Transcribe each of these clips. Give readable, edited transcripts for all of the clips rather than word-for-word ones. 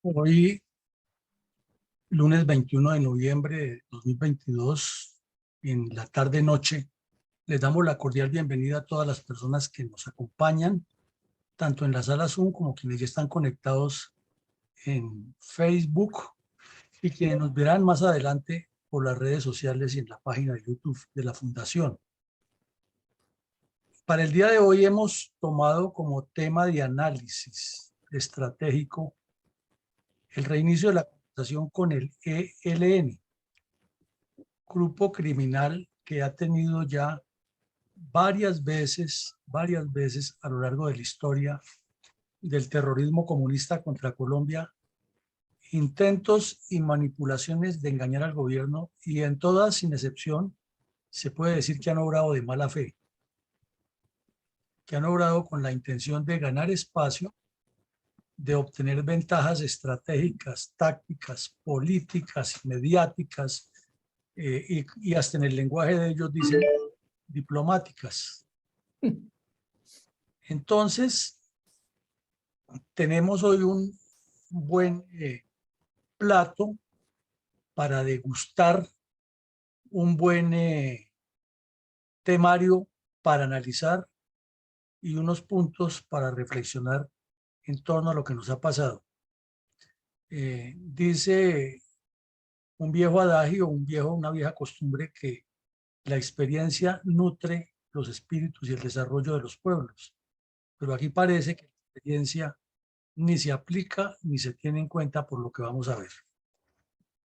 Hoy, lunes 21 de noviembre de 2022, en la tarde-noche, les damos la cordial bienvenida a todas las personas que nos acompañan, tanto en la sala Zoom como quienes ya están conectados en Facebook y quienes nos verán más adelante por las redes sociales y en la página de YouTube de la Fundación. Para el día de hoy hemos tomado como tema de análisis estratégico el reinicio de la conversación con el ELN, grupo criminal que ha tenido ya varias veces a lo largo de la historia del terrorismo comunista contra Colombia, intentos y manipulaciones de engañar al gobierno, y en todas, sin excepción, se puede decir que han obrado de mala fe, que han obrado con la intención de ganar espacio, de obtener ventajas estratégicas, tácticas, políticas, mediáticas, y hasta en el lenguaje de ellos dicen diplomáticas. Entonces, tenemos hoy un buen plato para degustar, un buen temario para analizar y unos puntos para reflexionar en torno a lo que nos ha pasado. Dice un viejo adagio, una vieja costumbre, que la experiencia nutre los espíritus y el desarrollo de los pueblos. Pero aquí parece que la experiencia ni se aplica ni se tiene en cuenta por lo que vamos a ver.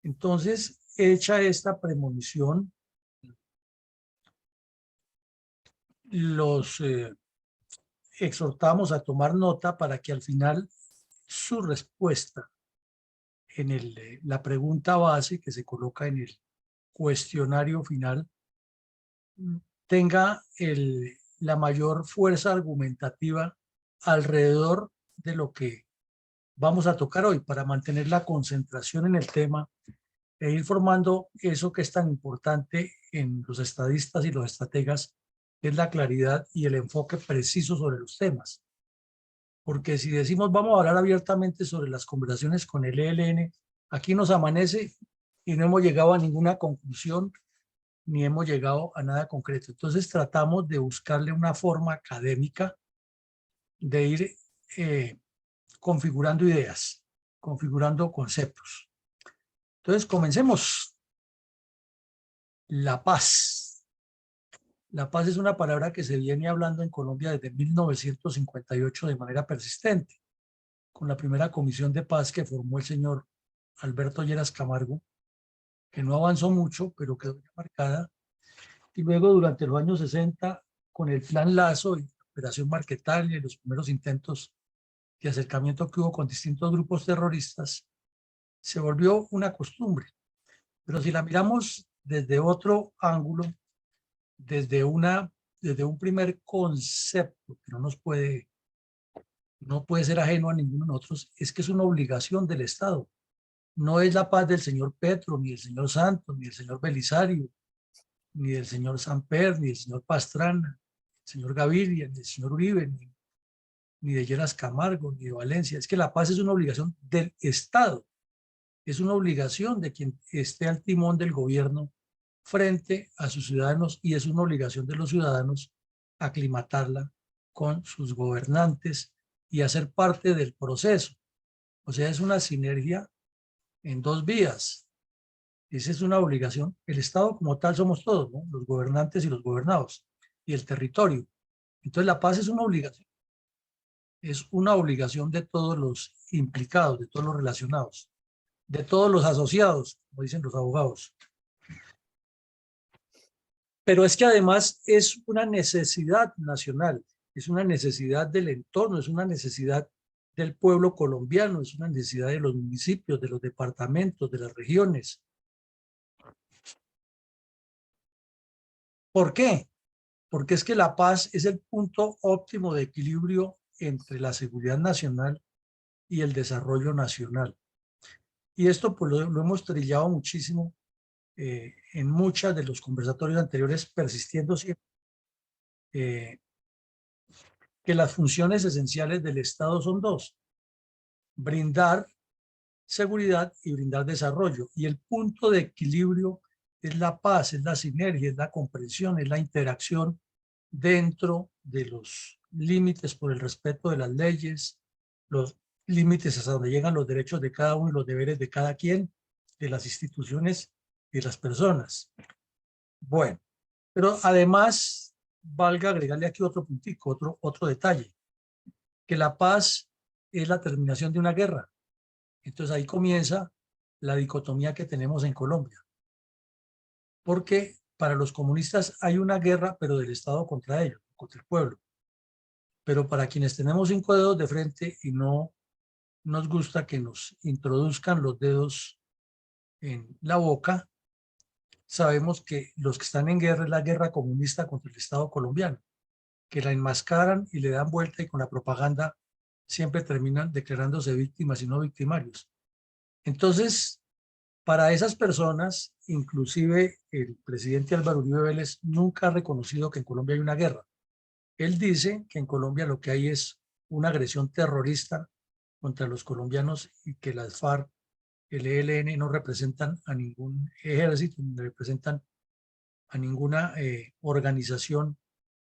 Entonces, hecha esta premonición, los exhortamos a tomar nota para que al final su respuesta en la pregunta base que se coloca en el cuestionario final tenga la mayor fuerza argumentativa alrededor de lo que vamos a tocar hoy, para mantener la concentración en el tema e ir formando eso que es tan importante en los estadistas y los estrategas, que es la claridad y el enfoque preciso sobre los temas. Porque si decimos vamos a hablar abiertamente sobre las conversaciones con el ELN, aquí nos amanece y no hemos llegado a ninguna conclusión ni hemos llegado a nada concreto. Entonces tratamos de buscarle una forma académica de ir configurando ideas, configurando conceptos. Entonces comencemos. La paz. La paz es una palabra que se viene hablando en Colombia desde 1958 de manera persistente, con la primera comisión de paz que formó el señor Alberto Lleras Camargo, que no avanzó mucho, pero quedó marcada. Y luego, durante los años 60, con el Plan Lazo y la Operación Marquetalia y los primeros intentos de acercamiento que hubo con distintos grupos terroristas, se volvió una costumbre. Pero si la miramos desde otro ángulo, desde un primer concepto que no puede ser ajeno a ninguno de nosotros, es que es una obligación del Estado. No es la paz del señor Petro, ni del señor Santos, ni del señor Belisario, ni del señor Samper, ni del señor Pastrana, el señor Gaviria, ni del señor Uribe, ni de Lleras Camargo, ni de Valencia. Es que la paz es una obligación del Estado, es una obligación de quien esté al timón del gobierno frente a sus ciudadanos, y es una obligación de los ciudadanos aclimatarla con sus gobernantes y hacer parte del proceso. O sea, es una sinergia en dos vías. Esa es una obligación. El Estado como tal somos todos, ¿no? Los gobernantes y los gobernados, y el territorio. Entonces la paz es una obligación de todos los implicados, de todos los relacionados, de todos los asociados, como dicen los abogados. Pero es que además es una necesidad nacional, es una necesidad del entorno, es una necesidad del pueblo colombiano, es una necesidad de los municipios, de los departamentos, de las regiones. ¿Por qué? Porque es que la paz es el punto óptimo de equilibrio entre la seguridad nacional y el desarrollo nacional. Y esto pues lo hemos trillado muchísimo en muchas de los conversatorios anteriores, persistiendo siempre que las funciones esenciales del Estado son dos: brindar seguridad y brindar desarrollo. Y el punto de equilibrio es la paz, es la sinergia, es la comprensión, es la interacción dentro de los límites por el respeto de las leyes, los límites hasta donde llegan los derechos de cada uno y los deberes de cada quien, de las instituciones y de las personas. Bueno, pero además, valga agregarle aquí otro puntico, otro detalle, que la paz es la terminación de una guerra. Entonces ahí comienza la dicotomía que tenemos en Colombia. Porque para los comunistas hay una guerra, pero del Estado contra ellos, contra el pueblo. Pero para quienes tenemos 5 dedos de frente y no nos gusta que nos introduzcan los dedos en la boca, sabemos que los que están en guerra es la guerra comunista contra el Estado colombiano, que la enmascaran y le dan vuelta y con la propaganda siempre terminan declarándose víctimas y no victimarios. Entonces, para esas personas, inclusive el presidente Álvaro Uribe Vélez nunca ha reconocido que en Colombia hay una guerra. Él dice que en Colombia lo que hay es una agresión terrorista contra los colombianos y que las FARC, el ELN no representan a ningún ejército, no representan a ninguna organización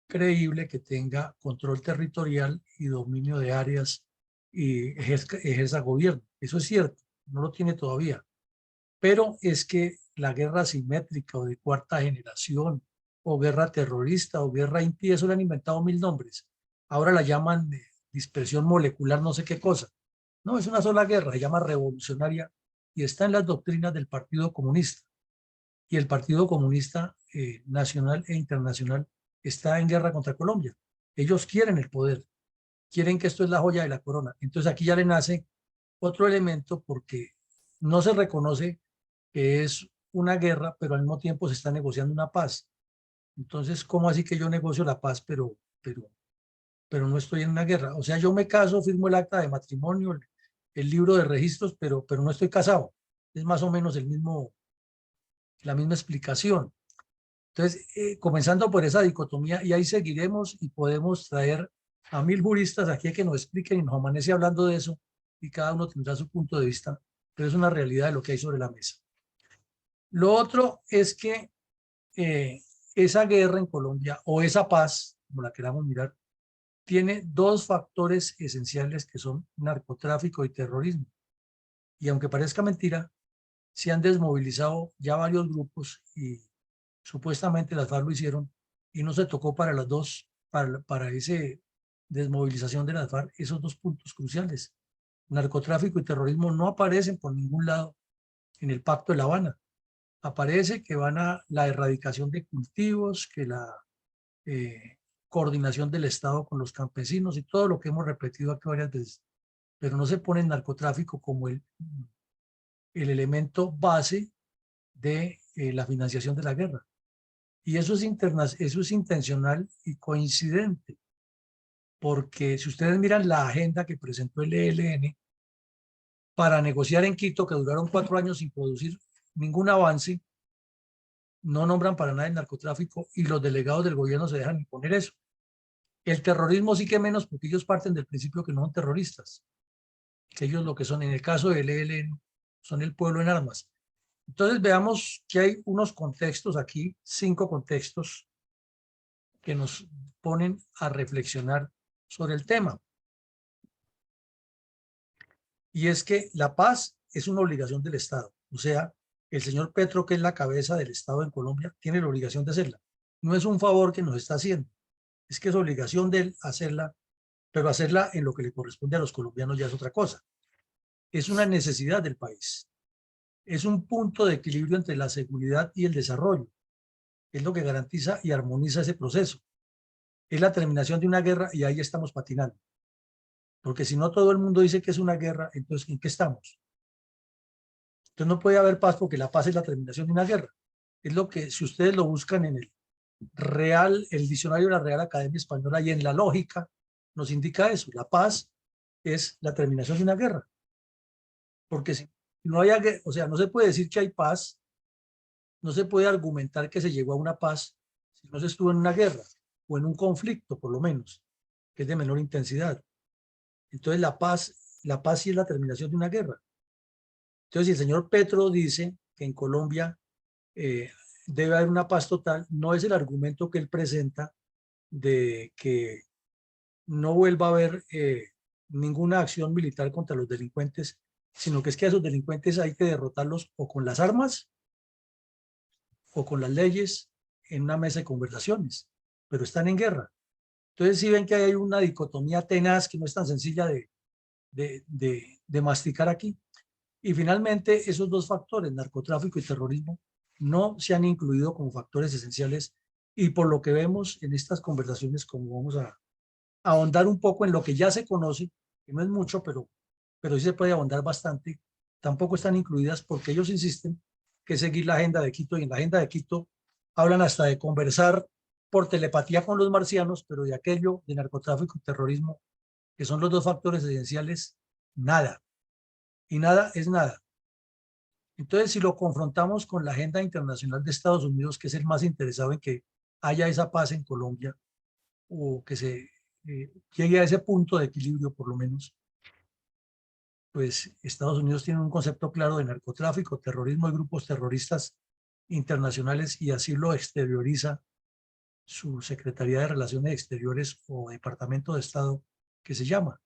creíble que tenga control territorial y dominio de áreas y ejerza gobierno. Eso es cierto, no lo tiene todavía. Pero es que la guerra asimétrica o de cuarta generación o guerra terrorista o guerra impía, eso le han inventado 1000 nombres. Ahora la llaman dispersión molecular, no sé qué cosa. No, es una sola guerra, se llama revolucionaria y está en las doctrinas del Partido Comunista. Y el Partido Comunista nacional e internacional está en guerra contra Colombia. Ellos quieren el poder, quieren que esto es la joya de la corona. Entonces aquí ya le nace otro elemento porque no se reconoce que es una guerra, pero al mismo tiempo se está negociando una paz. Entonces, ¿cómo así que yo negocio la paz, pero no estoy en una guerra? O sea, yo me caso, firmo el acta de matrimonio, el libro de registros, pero no estoy casado. Es más o menos la misma explicación. Entonces, comenzando por esa dicotomía, y ahí seguiremos y podemos traer a 1000 juristas aquí a que nos expliquen y nos amanece hablando de eso, y cada uno tendrá su punto de vista, pero es una realidad de lo que hay sobre la mesa. Lo otro es que esa guerra en Colombia, o esa paz, como la queramos mirar, tiene 2 factores esenciales que son narcotráfico y terrorismo. Y aunque parezca mentira, se han desmovilizado ya varios grupos y supuestamente las FARC lo hicieron y no se tocó para las dos, para ese desmovilización de las FARC, esos 2 puntos cruciales. Narcotráfico y terrorismo no aparecen por ningún lado en el Pacto de La Habana. Aparece que van a la erradicación de cultivos, que la coordinación del Estado con los campesinos y todo lo que hemos repetido aquí varias veces. Pero no se pone el narcotráfico como el elemento base de la financiación de la guerra. Y eso es intencional y coincidente, porque si ustedes miran la agenda que presentó el ELN para negociar en Quito, que duraron 4 años sin producir ningún avance, no nombran para nada el narcotráfico y los delegados del gobierno se dejan imponer eso. El terrorismo sí que menos, porque ellos parten del principio que no son terroristas, que ellos lo que son, en el caso del ELN, son el pueblo en armas. Entonces veamos que hay unos contextos aquí, 5 contextos que nos ponen a reflexionar sobre el tema. Y es que la paz es una obligación del Estado. O sea, el señor Petro, que es la cabeza del Estado en Colombia, tiene la obligación de hacerla. No es un favor que nos está haciendo, es que es obligación de él hacerla, pero hacerla en lo que le corresponde a los colombianos ya es otra cosa. Es una necesidad del país. Es un punto de equilibrio entre la seguridad y el desarrollo. Es lo que garantiza y armoniza ese proceso. Es la terminación de una guerra y ahí estamos patinando. Porque si no todo el mundo dice que es una guerra, entonces ¿en qué estamos? Entonces no puede haber paz porque la paz es la terminación de una guerra. Es lo que, si ustedes lo buscan en el diccionario de la Real Academia Española y en la lógica, nos indica eso. La paz es la terminación de una guerra. Porque si no hay, o sea, no se puede decir que hay paz, no se puede argumentar que se llegó a una paz si no se estuvo en una guerra o en un conflicto, por lo menos, que es de menor intensidad. Entonces la paz sí es la terminación de una guerra. Entonces, si el señor Petro dice que en Colombia eh, debe haber una paz total, no es el argumento que él presenta de que no vuelva a haber ninguna acción militar contra los delincuentes, sino que es que a esos delincuentes hay que derrotarlos o con las armas o con las leyes en una mesa de conversaciones, pero están en guerra. Entonces, si ven que hay una dicotomía tenaz que no es tan sencilla de masticar aquí. Y finalmente, esos dos factores, narcotráfico y terrorismo, no se han incluido como factores esenciales y por lo que vemos en estas conversaciones, como vamos a ahondar un poco en lo que ya se conoce, que no es mucho, pero sí se puede ahondar bastante, tampoco están incluidas porque ellos insisten que seguir la agenda de Quito y en la agenda de Quito hablan hasta de conversar por telepatía con los marcianos, pero de aquello de narcotráfico y terrorismo, que son los dos factores esenciales, nada. Y nada es nada. Entonces, si lo confrontamos con la agenda internacional de Estados Unidos, que es el más interesado en que haya esa paz en Colombia, o que se llegue a ese punto de equilibrio, por lo menos, pues Estados Unidos tiene un concepto claro de narcotráfico, terrorismo y grupos terroristas internacionales y así lo exterioriza su Secretaría de Relaciones Exteriores o Departamento de Estado que se llama.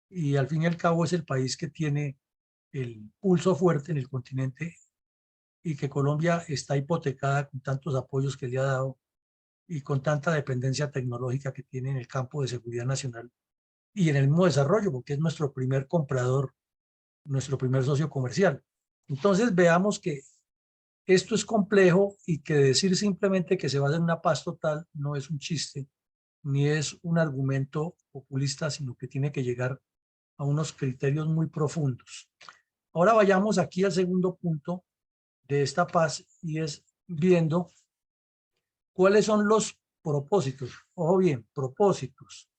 Y al fin y al cabo es el país que tiene el pulso fuerte en el continente y que Colombia está hipotecada con tantos apoyos que le ha dado y con tanta dependencia tecnológica que tiene en el campo de seguridad nacional y en el mismo desarrollo, porque es nuestro primer comprador, nuestro primer socio comercial. Entonces veamos que esto es complejo y que decir simplemente que se va a hacer una paz total no es un chiste, ni es un argumento populista, sino que tiene que llegar a unos criterios muy profundos. Ahora vayamos aquí al segundo punto de esta paz y es viendo cuáles son los propósitos. Ojo bien, propósitos.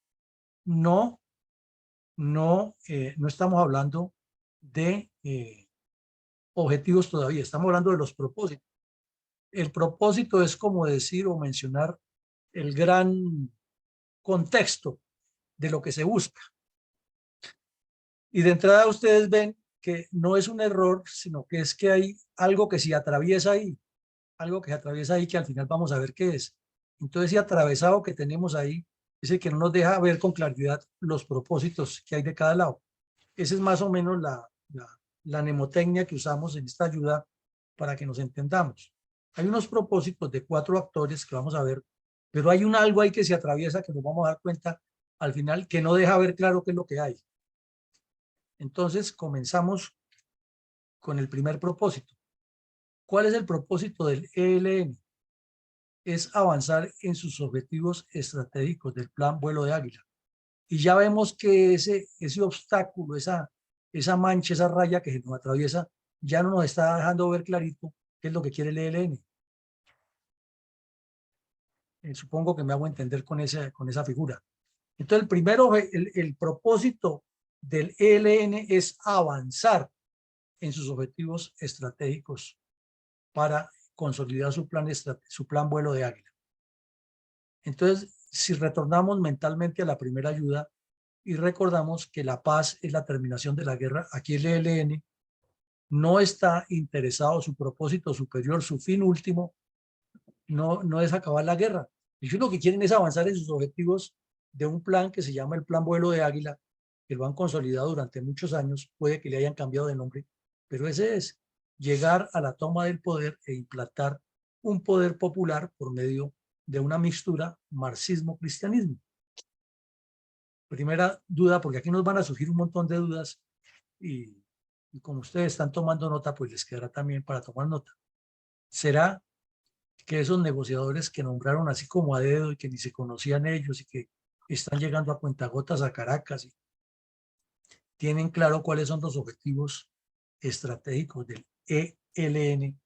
No, no estamos hablando de objetivos todavía, estamos hablando de los propósitos. El propósito es como decir o mencionar el gran contexto de lo que se busca. Y de entrada ustedes ven que no es un error, sino que es que hay algo que se atraviesa ahí, algo que se atraviesa ahí que al final vamos a ver qué es. Entonces ese atravesado que tenemos ahí es el que no nos deja ver con claridad los propósitos que hay de cada lado. Esa es más o menos la mnemotecnia que usamos en esta ayuda para que nos entendamos. Hay unos propósitos de 4 actores que vamos a ver, pero hay un algo ahí que se atraviesa que nos vamos a dar cuenta al final que no deja ver claro qué es lo que hay. Entonces comenzamos con el primer propósito. ¿Cuál es el propósito del ELN? Es avanzar en sus objetivos estratégicos del Plan Vuelo de Águila. Y ya vemos que ese obstáculo, esa mancha, esa raya que se nos atraviesa, ya no nos está dejando ver clarito qué es lo que quiere el ELN. Supongo que me hago entender con esa figura. Entonces, el primero, el propósito del ELN es avanzar en sus objetivos estratégicos para consolidar su plan vuelo de águila. Entonces, si retornamos mentalmente a la primera ayuda y recordamos que la paz es la terminación de la guerra, aquí el ELN no está interesado, su propósito superior, su fin último, no es acabar la guerra. Ellos lo que quieren es avanzar en sus objetivos de un plan que se llama el Plan Vuelo de Águila, que lo han consolidado durante muchos años, puede que le hayan cambiado de nombre, pero ese es llegar a la toma del poder e implantar un poder popular por medio de una mixtura marxismo-cristianismo. Primera duda, porque aquí nos van a surgir un montón de dudas y, y como ustedes están tomando nota, pues les quedará también para tomar nota. ¿Será que esos negociadores que nombraron así como a dedo y que ni se conocían ellos y que están llegando a cuentagotas a Caracas y tienen claro cuáles son los objetivos estratégicos del ELN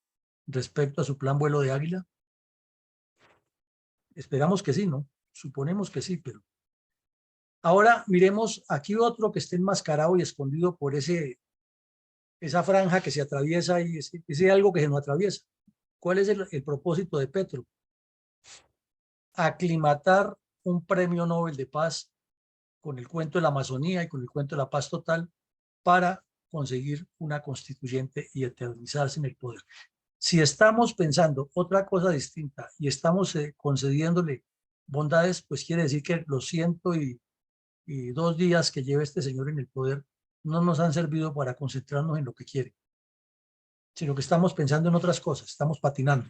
respecto a su plan vuelo de águila? Esperamos que sí, ¿no? Suponemos que sí, pero ahora miremos aquí otro que esté enmascarado y escondido por esa franja que se atraviesa y ese algo que se nos atraviesa. ¿Cuál es el propósito de Petro? Aclimatar un premio Nobel de Paz con el cuento de la Amazonía y con el cuento de la paz total para conseguir una constituyente y eternizarse en el poder. Si estamos pensando otra cosa distinta y estamos concediéndole bondades, pues quiere decir que los 102 días que lleva este señor en el poder no nos han servido para concentrarnos en lo que quiere, sino que estamos pensando en otras cosas, estamos patinando.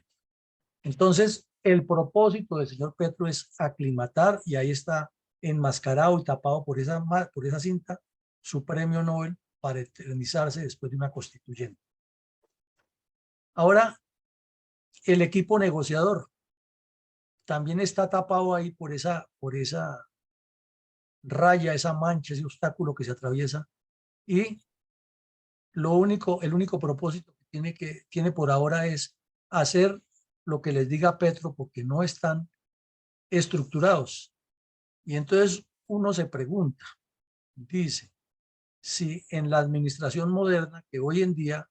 Entonces, el propósito del señor Petro es aclimatar, y ahí está enmascarado y tapado por esa cinta, su premio Nobel para eternizarse después de una constituyente. Ahora, el equipo negociador también está tapado ahí por esa raya, esa mancha, ese obstáculo que se atraviesa, y el único propósito que tiene por ahora es hacer lo que les diga Petro, porque no están estructurados. Y entonces uno se pregunta, dice, si en la administración moderna, que hoy en día,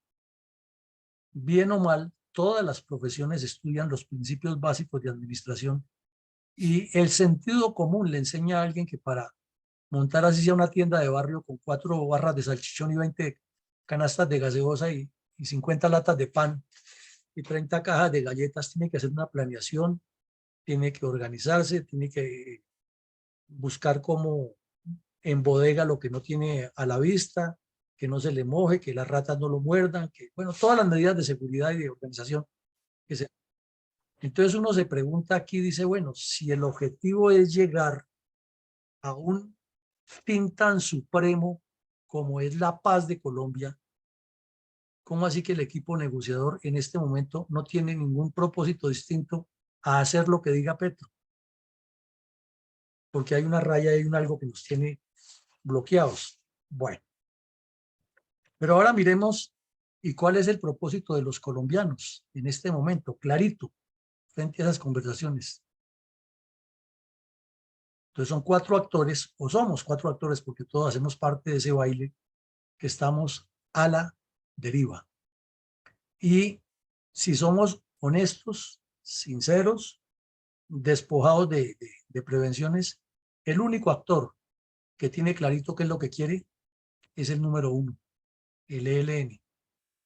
bien o mal, todas las profesiones estudian los principios básicos de administración, y el sentido común le enseña a alguien que para montar así sea una tienda de barrio con 4 barras de salchichón y 20 canastas de gaseosa y 50 latas de pan y 30 cajas de galletas, tiene que hacer una planeación, tiene que organizarse, tiene que buscar cómo en bodega lo que no tiene a la vista, que no se le moje, que las ratas no lo muerdan, que bueno, todas las medidas de seguridad y de organización que se... Entonces uno se pregunta aquí, dice, bueno, si el objetivo es llegar a un fin tan supremo como es la paz de Colombia, ¿cómo así que el equipo negociador en este momento no tiene ningún propósito distinto a hacer lo que diga Petro? Porque hay una raya, hay un algo que nos tiene bloqueados. Bueno, pero ahora miremos y cuál es el propósito de los colombianos en este momento, clarito, frente a esas conversaciones. Entonces son 4 actores, o somos 4 actores, porque todos hacemos parte de ese baile, que estamos a la deriva. Y si somos honestos, sinceros, despojados de prevenciones, el único actor que tiene clarito qué es lo que quiere es el número 1, el ELN.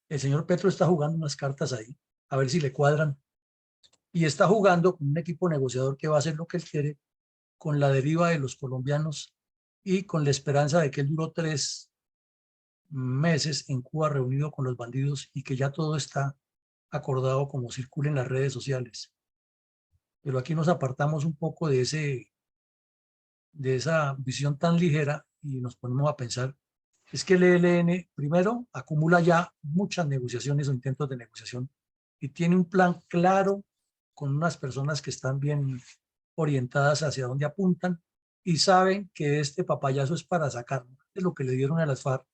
El señor Petro está jugando unas cartas ahí, a ver si le cuadran, y está jugando con un equipo negociador que va a hacer lo que él quiere, con la deriva de los colombianos y con la esperanza de que él duró 3 meses en Cuba reunido con los bandidos y que ya todo está acordado como circula en las redes sociales. Pero aquí nos apartamos un poco de esa visión tan ligera y nos ponemos a pensar, es que el ELN primero acumula ya muchas negociaciones o intentos de negociación y tiene un plan claro con unas personas que están bien orientadas hacia dónde apuntan y saben que este papayazo es para sacar de lo que le dieron a las FARC,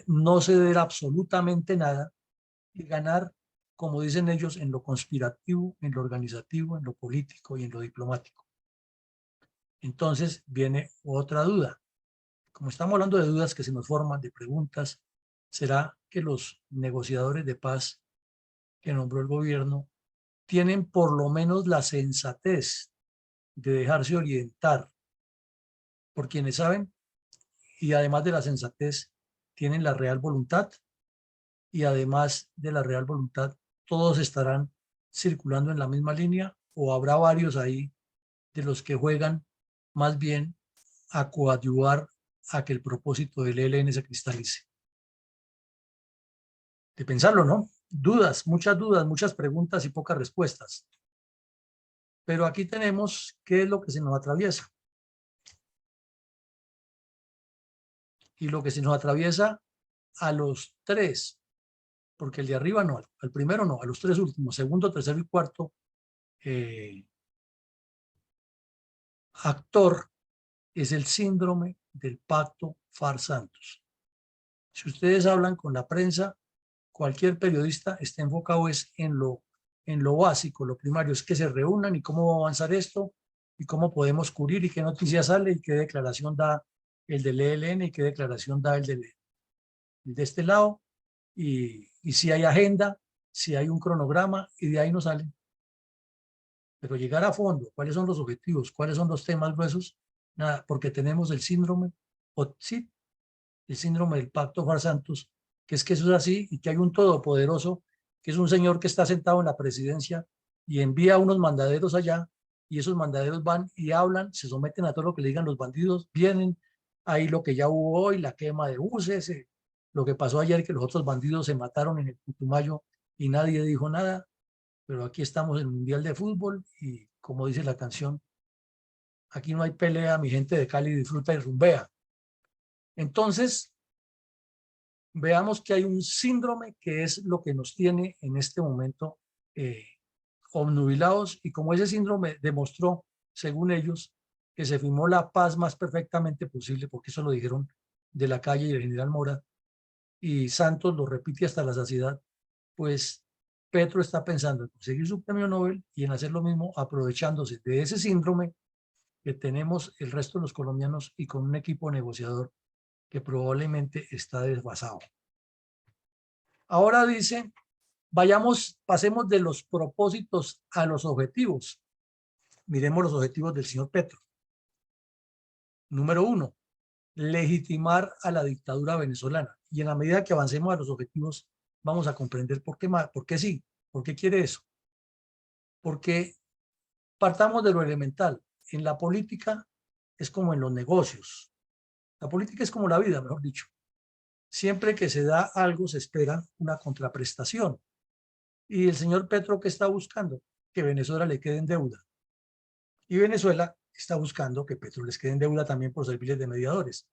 no ceder absolutamente nada y ganar, como dicen ellos, en lo conspirativo, en lo organizativo, en lo político y en lo diplomático. Entonces viene otra duda. Como estamos hablando de dudas que se nos forman, de preguntas, ¿será que los negociadores de paz que nombró el gobierno tienen por lo menos la sensatez de dejarse orientar por quienes saben, y además de la sensatez tienen la real voluntad, y además de la real voluntad todos estarán circulando en la misma línea, o habrá varios ahí de los que juegan más bien a coadyuvar a que el propósito del ELN se cristalice? De pensarlo, ¿no? Dudas, muchas preguntas y pocas respuestas. Pero aquí tenemos qué es lo que se nos atraviesa. Y lo que se nos atraviesa a los 3, porque el de arriba no, al primero no, a los 3 últimos, segundo, tercero y cuarto actor, es el síndrome del pacto FARC-Santos. Si ustedes hablan con la prensa, cualquier periodista está enfocado es en lo básico, lo primario, es que se reúnan y cómo va a avanzar esto, y cómo podemos cubrir, y qué noticia sale, y qué declaración da el del ELN, y qué declaración da el de este lado, y si hay agenda, si hay un cronograma, y de ahí no salen. Pero llegar a fondo, cuáles son los objetivos, cuáles son los temas gruesos, nada, porque tenemos el síndrome, o sí, el síndrome del pacto Juan-Santos, que es que eso es así y que hay un todopoderoso, que es un señor que está sentado en la presidencia y envía unos mandaderos allá y esos mandaderos van y hablan, se someten a todo lo que le digan los bandidos, vienen, ahí lo que ya hubo hoy, la quema de buses, lo que pasó ayer, que los otros bandidos se mataron en el Putumayo y nadie dijo nada, pero aquí estamos en el Mundial de Fútbol y como dice la canción, aquí no hay pelea, mi gente de Cali disfruta y rumbea. Entonces, veamos que hay un síndrome que es lo que nos tiene en este momento eh, obnubilados y como ese síndrome demostró, según ellos, que se firmó la paz más perfectamente posible, porque eso lo dijeron de la calle y el general Mora, y Santos lo repite hasta la saciedad, pues Petro está pensando en conseguir su premio Nobel y en hacer lo mismo aprovechándose de ese síndrome que tenemos el resto de los colombianos y con un equipo negociador que probablemente está desfasado. Ahora dice, pasemos de los propósitos a los objetivos. Miremos los objetivos del señor Petro. Número 1, legitimar a la dictadura venezolana. Y en la medida que avancemos a los objetivos, vamos a comprender por qué sí, por qué quiere eso. Porque partamos de lo elemental. En la política es como en los negocios. La política es como la vida, mejor dicho. Siempre que se da algo, se espera una contraprestación. Y el señor Petro, ¿qué está buscando? Que Venezuela le quede en deuda. Y Venezuela está buscando que Petro les quede en deuda también por servirles de mediadores.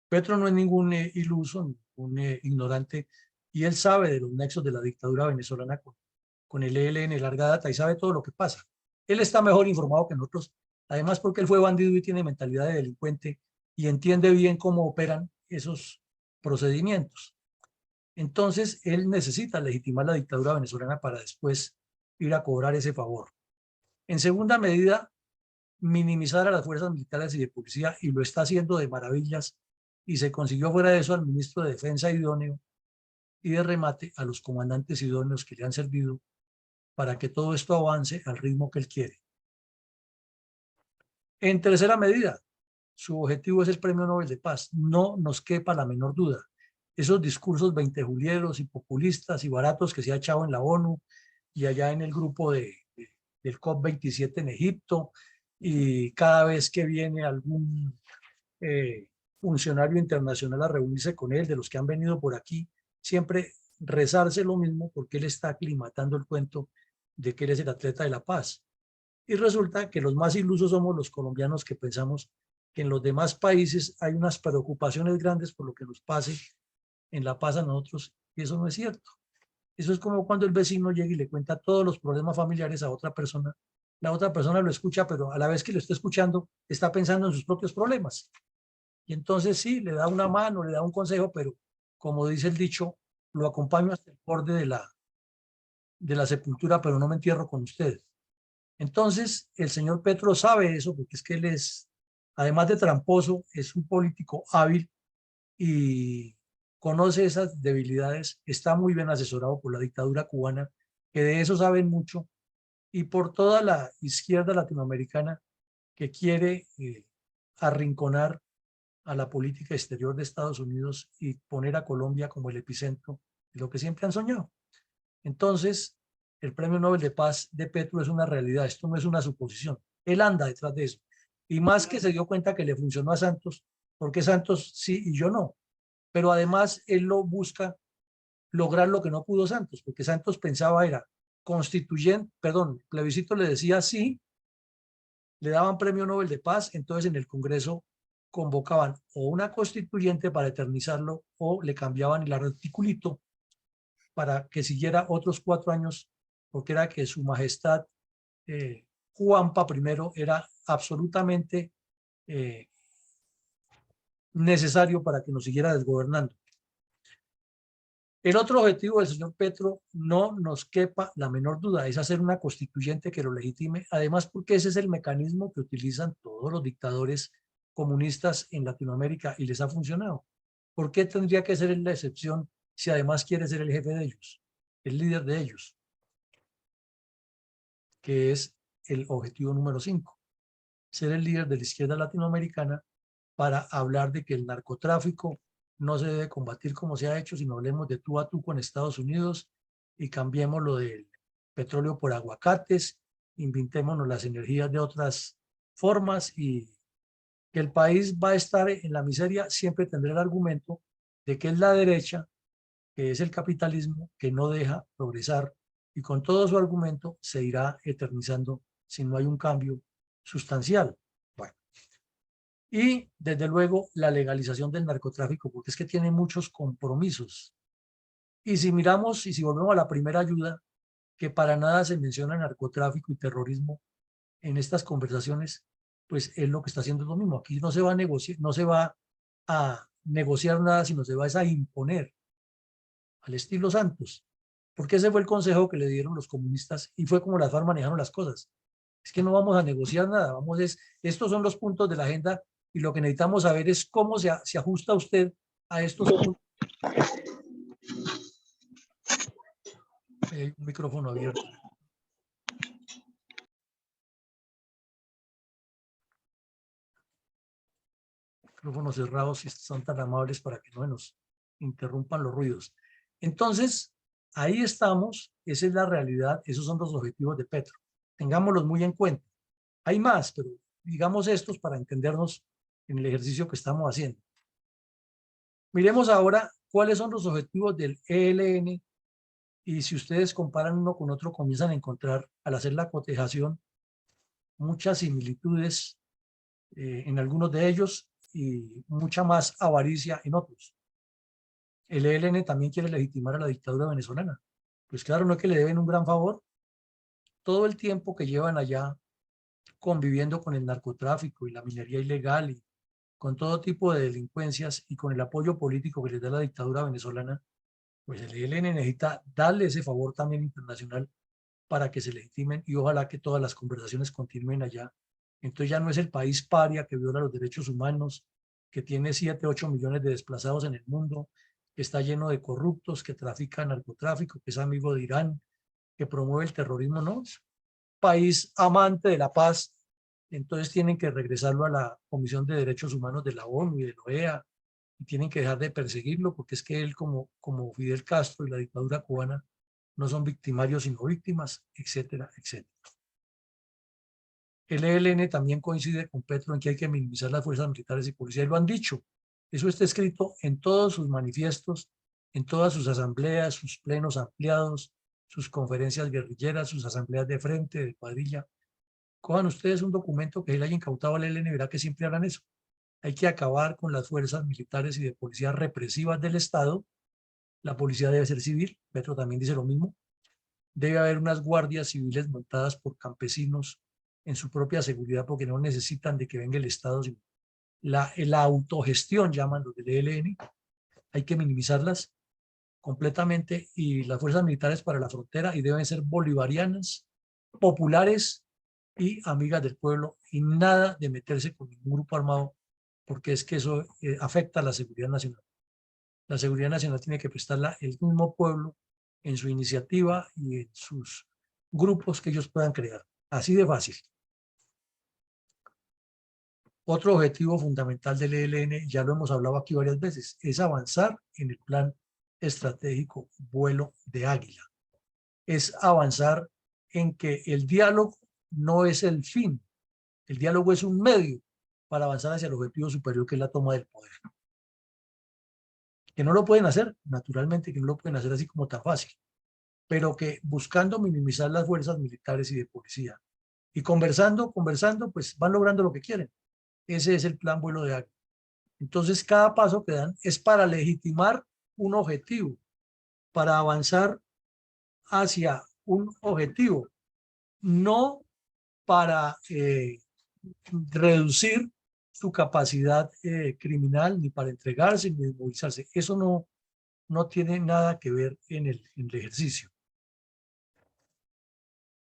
Petro no es ningún iluso, ningún ignorante, y él sabe de los nexos de la dictadura venezolana con el ELN, larga data, y sabe todo lo que pasa. Él está mejor informado que nosotros, además porque él fue bandido y tiene mentalidad de delincuente y entiende bien cómo operan esos procedimientos. Entonces, él necesita legitimar la dictadura venezolana para después ir a cobrar ese favor. En segunda medida, minimizar a las fuerzas militares y de policía, y lo está haciendo de maravillas, y se consiguió fuera de eso al ministro de Defensa idóneo y de remate a los comandantes idóneos que le han servido para que todo esto avance al ritmo que él quiere. En tercera medida, su objetivo es el Premio Nobel de Paz. No nos quepa la menor duda. Esos discursos veintejulieros y populistas y baratos que se ha echado en la ONU y allá en el grupo del COP27 en Egipto, y cada vez que viene algún funcionario internacional a reunirse con él, de los que han venido por aquí, siempre rezarse lo mismo porque él está aclimatando el cuento de que él es el atleta de la paz. Y resulta que los más ilusos somos los colombianos que pensamos que en los demás países hay unas preocupaciones grandes por lo que nos pase en La Paz a nosotros, y eso no es cierto. Eso es como cuando el vecino llega y le cuenta todos los problemas familiares a otra persona. La otra persona lo escucha, pero a la vez que lo está escuchando, está pensando en sus propios problemas. Y entonces sí, le da una mano, le da un consejo, pero como dice el dicho, lo acompaño hasta el borde de la sepultura, pero no me entierro con usted. Entonces, el señor Petro sabe eso, porque es que él es, además de tramposo, es un político hábil y conoce esas debilidades, está muy bien asesorado por la dictadura cubana, que de eso saben mucho, y por toda la izquierda latinoamericana que quiere arrinconar a la política exterior de Estados Unidos y poner a Colombia como el epicentro de lo que siempre han soñado. Entonces, el Premio Nobel de Paz de Petro es una realidad, esto no es una suposición. Él anda detrás de eso. Y más que se dio cuenta que le funcionó a Santos, porque Santos sí y yo no. Pero además él lo busca lograr lo que no pudo Santos, porque Santos pensaba era constituyente, perdón, plebiscito le decía sí, le daban Premio Nobel de Paz, entonces en el Congreso convocaban o una constituyente para eternizarlo o le cambiaban el articulito para que siguiera otros 4 años, porque era que su majestad Juanpa I era absolutamente eh, necesario para que nos siguiera desgobernando. El otro objetivo del señor Petro, no nos quepa la menor duda, es hacer una constituyente que lo legitime, además porque ese es el mecanismo que utilizan todos los dictadores comunistas en Latinoamérica y les ha funcionado. ¿Por qué tendría que ser la excepción si además quiere ser el jefe de ellos, el líder de ellos, que es el objetivo número 5, ser el líder de la izquierda latinoamericana para hablar de que el narcotráfico no se debe combatir como se ha hecho, sino hablemos de tú a tú con Estados Unidos y cambiemos lo del petróleo por aguacates, inventémonos las energías de otras formas y que el país va a estar en la miseria, siempre tendrá el argumento de que es la derecha, que es el capitalismo, que no deja progresar y con todo su argumento se irá eternizando si no hay un cambio sustancial. Bueno, y desde luego la legalización del narcotráfico, porque es que tiene muchos compromisos. Y si miramos y si volvemos a la primera ayuda, que para nada se menciona narcotráfico y terrorismo en estas conversaciones, pues es lo que está haciendo lo mismo. Aquí no se va a negociar, no se va a negociar nada, sino se va a imponer al estilo Santos, porque ese fue el consejo que le dieron los comunistas y fue como las FARC manejaron las cosas. Es que no vamos a negociar nada, estos son los puntos de la agenda y lo que necesitamos saber es cómo se ajusta usted a estos puntos. Hay un micrófono abierto. Micrófonos cerrados si son tan amables para que no nos interrumpan los ruidos. Entonces, ahí estamos, esa es la realidad, esos son los objetivos de Petro. Tengámoslos muy en cuenta. Hay más, pero digamos estos para entendernos en el ejercicio que estamos haciendo. Miremos ahora cuáles son los objetivos del ELN y si ustedes comparan uno con otro comienzan a encontrar al hacer la cotejación muchas similitudes en algunos de ellos y mucha más avaricia en otros. El ELN también quiere legitimar a la dictadura venezolana. Pues claro, no es que le deben un gran favor. Todo el tiempo que llevan allá conviviendo con el narcotráfico y la minería ilegal y con todo tipo de delincuencias y con el apoyo político que les da la dictadura venezolana, pues el ELN necesita darle ese favor también internacional para que se legitimen y ojalá que todas las conversaciones continúen allá. Entonces ya no es el país paria que viola los derechos humanos, que tiene 7, 8 millones de desplazados en el mundo, que está lleno de corruptos, que trafica narcotráfico, que es amigo de Irán, que promueve el terrorismo, no. Es un país amante de la paz. Entonces tienen que regresarlo a la Comisión de Derechos Humanos de la ONU y de la OEA y tienen que dejar de perseguirlo porque es que él como Fidel Castro y la dictadura cubana no son victimarios sino víctimas, etcétera, etcétera. El ELN también coincide con Petro en que hay que minimizar las fuerzas militares y policías, y lo han dicho. Eso está escrito en todos sus manifiestos, en todas sus asambleas, sus plenos ampliados, sus conferencias guerrilleras, sus asambleas de frente, de cuadrilla. Cojan ustedes un documento que él haya incautado al ELN y verá que siempre hablan eso. Hay que acabar con las fuerzas militares y de policía represivas del Estado. La policía debe ser civil, Petro también dice lo mismo. Debe haber unas guardias civiles montadas por campesinos en su propia seguridad porque no necesitan de que venga el Estado, sino la autogestión, llaman los del ELN. Hay que minimizarlas completamente y las fuerzas militares para la frontera y deben ser bolivarianas, populares y amigas del pueblo y nada de meterse con ningún grupo armado porque es que eso afecta a la seguridad nacional. La seguridad nacional tiene que prestarla el mismo pueblo en su iniciativa y en sus grupos que ellos puedan crear. Así de fácil. Otro objetivo fundamental del ELN, ya lo hemos hablado aquí varias veces, es avanzar en el plan estratégico Vuelo de Águila. Es avanzar en que el diálogo no es el fin, el diálogo es un medio para avanzar hacia el objetivo superior que es la toma del poder. Que no lo pueden hacer, naturalmente que no lo pueden hacer así como tan fácil, pero que buscando minimizar las fuerzas militares y de policía y conversando, pues van logrando lo que quieren. Ese es el plan Vuelo de Águila. Entonces, cada paso que dan es para legitimar un objetivo, para avanzar hacia un objetivo, no para reducir su capacidad criminal, ni para entregarse, ni movilizarse. Eso no tiene nada que ver en el ejercicio.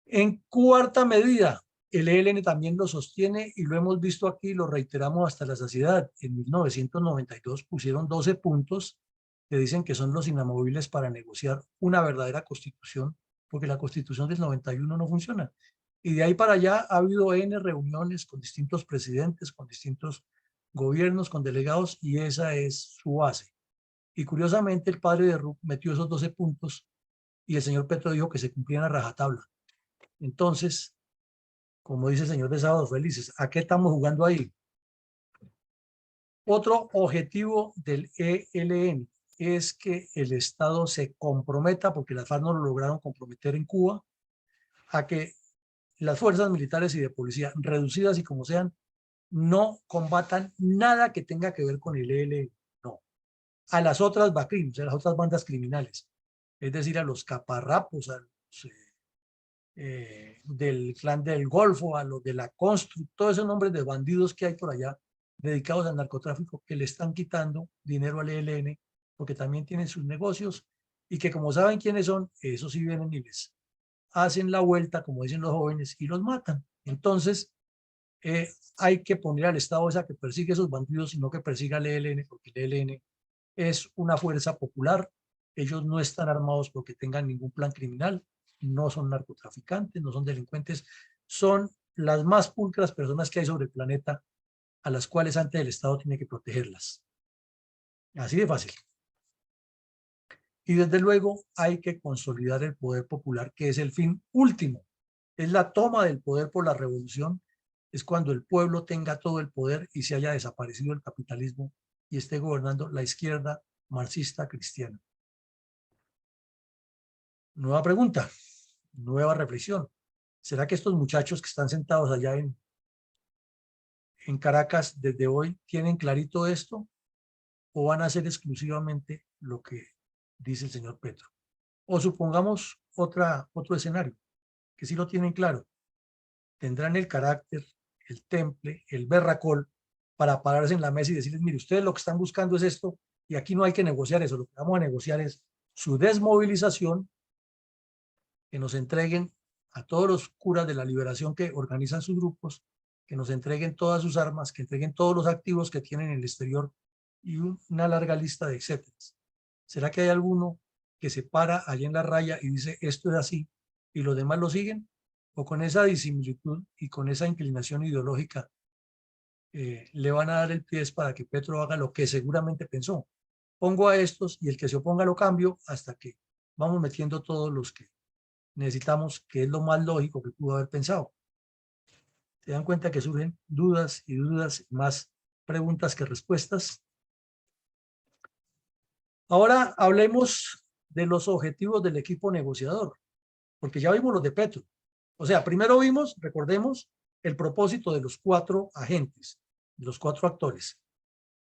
En cuarta medida, el ELN también lo sostiene y lo hemos visto aquí, lo reiteramos hasta la saciedad. En 1992 pusieron 12 puntos que dicen que son los inamovibles para negociar una verdadera constitución, porque la constitución del 91 no funciona. Y de ahí para allá ha habido N reuniones con distintos presidentes, con distintos gobiernos, con delegados, y esa es su base. Y curiosamente el padre de Ruth metió esos 12 puntos y el señor Petro dijo que se cumplían a rajatabla. Entonces, como dice el señor de Sábados Felices, ¿a qué estamos jugando ahí? Otro objetivo del ELN es que el Estado se comprometa, porque las FARC no lo lograron comprometer en Cuba, a que las fuerzas militares y de policía, reducidas y como sean, no combatan nada que tenga que ver con el ELN, no. A las otras BACRIM, o sea, las otras bandas criminales, es decir, a los caparrapos, a los del clan del Golfo, a los de la Constru, todos esos nombres de bandidos que hay por allá dedicados al narcotráfico que le están quitando dinero al ELN porque también tienen sus negocios y que como saben quiénes son, esos sí vienen y les hacen la vuelta, como dicen los jóvenes, y los matan. Entonces, hay que poner al Estado esa que persigue a esos bandidos y no que persiga al ELN, porque el ELN es una fuerza popular, ellos no están armados porque tengan ningún plan criminal, no son narcotraficantes, no son delincuentes, son las más pulcras personas que hay sobre el planeta a las cuales antes el Estado tiene que protegerlas. Así de fácil. Y desde luego hay que consolidar el poder popular, que es el fin último. Es la toma del poder por la revolución, es cuando el pueblo tenga todo el poder y se haya desaparecido el capitalismo y esté gobernando la izquierda marxista cristiana. Nueva pregunta, nueva reflexión. ¿Será que estos muchachos que están sentados allá en Caracas desde hoy tienen clarito esto o van a hacer exclusivamente lo que dice el señor Petro? O supongamos otro escenario, que sí lo tienen claro. Tendrán el carácter, el temple, el berracol para pararse en la mesa y decirles, mire, ustedes lo que están buscando es esto y aquí no hay que negociar eso. Lo que vamos a negociar es su desmovilización, que nos entreguen a todos los curas de la liberación que organizan sus grupos, que nos entreguen todas sus armas, que entreguen todos los activos que tienen en el exterior y una larga lista de etcéteras. ¿Será que hay alguno que se para allí en la raya y dice esto es así y los demás lo siguen? ¿O con esa disimilitud y con esa inclinación ideológica le van a dar el pie para que Petro haga lo que seguramente pensó? Pongo a estos y el que se oponga lo cambio hasta que vamos metiendo todos los que necesitamos, que es lo más lógico que pudo haber pensado. Se dan cuenta que surgen dudas y dudas, más preguntas que respuestas. Ahora hablemos de los objetivos del equipo negociador, porque ya vimos los de Petro. O sea, primero vimos, recordemos, el propósito de los 4 agentes, de los 4 actores.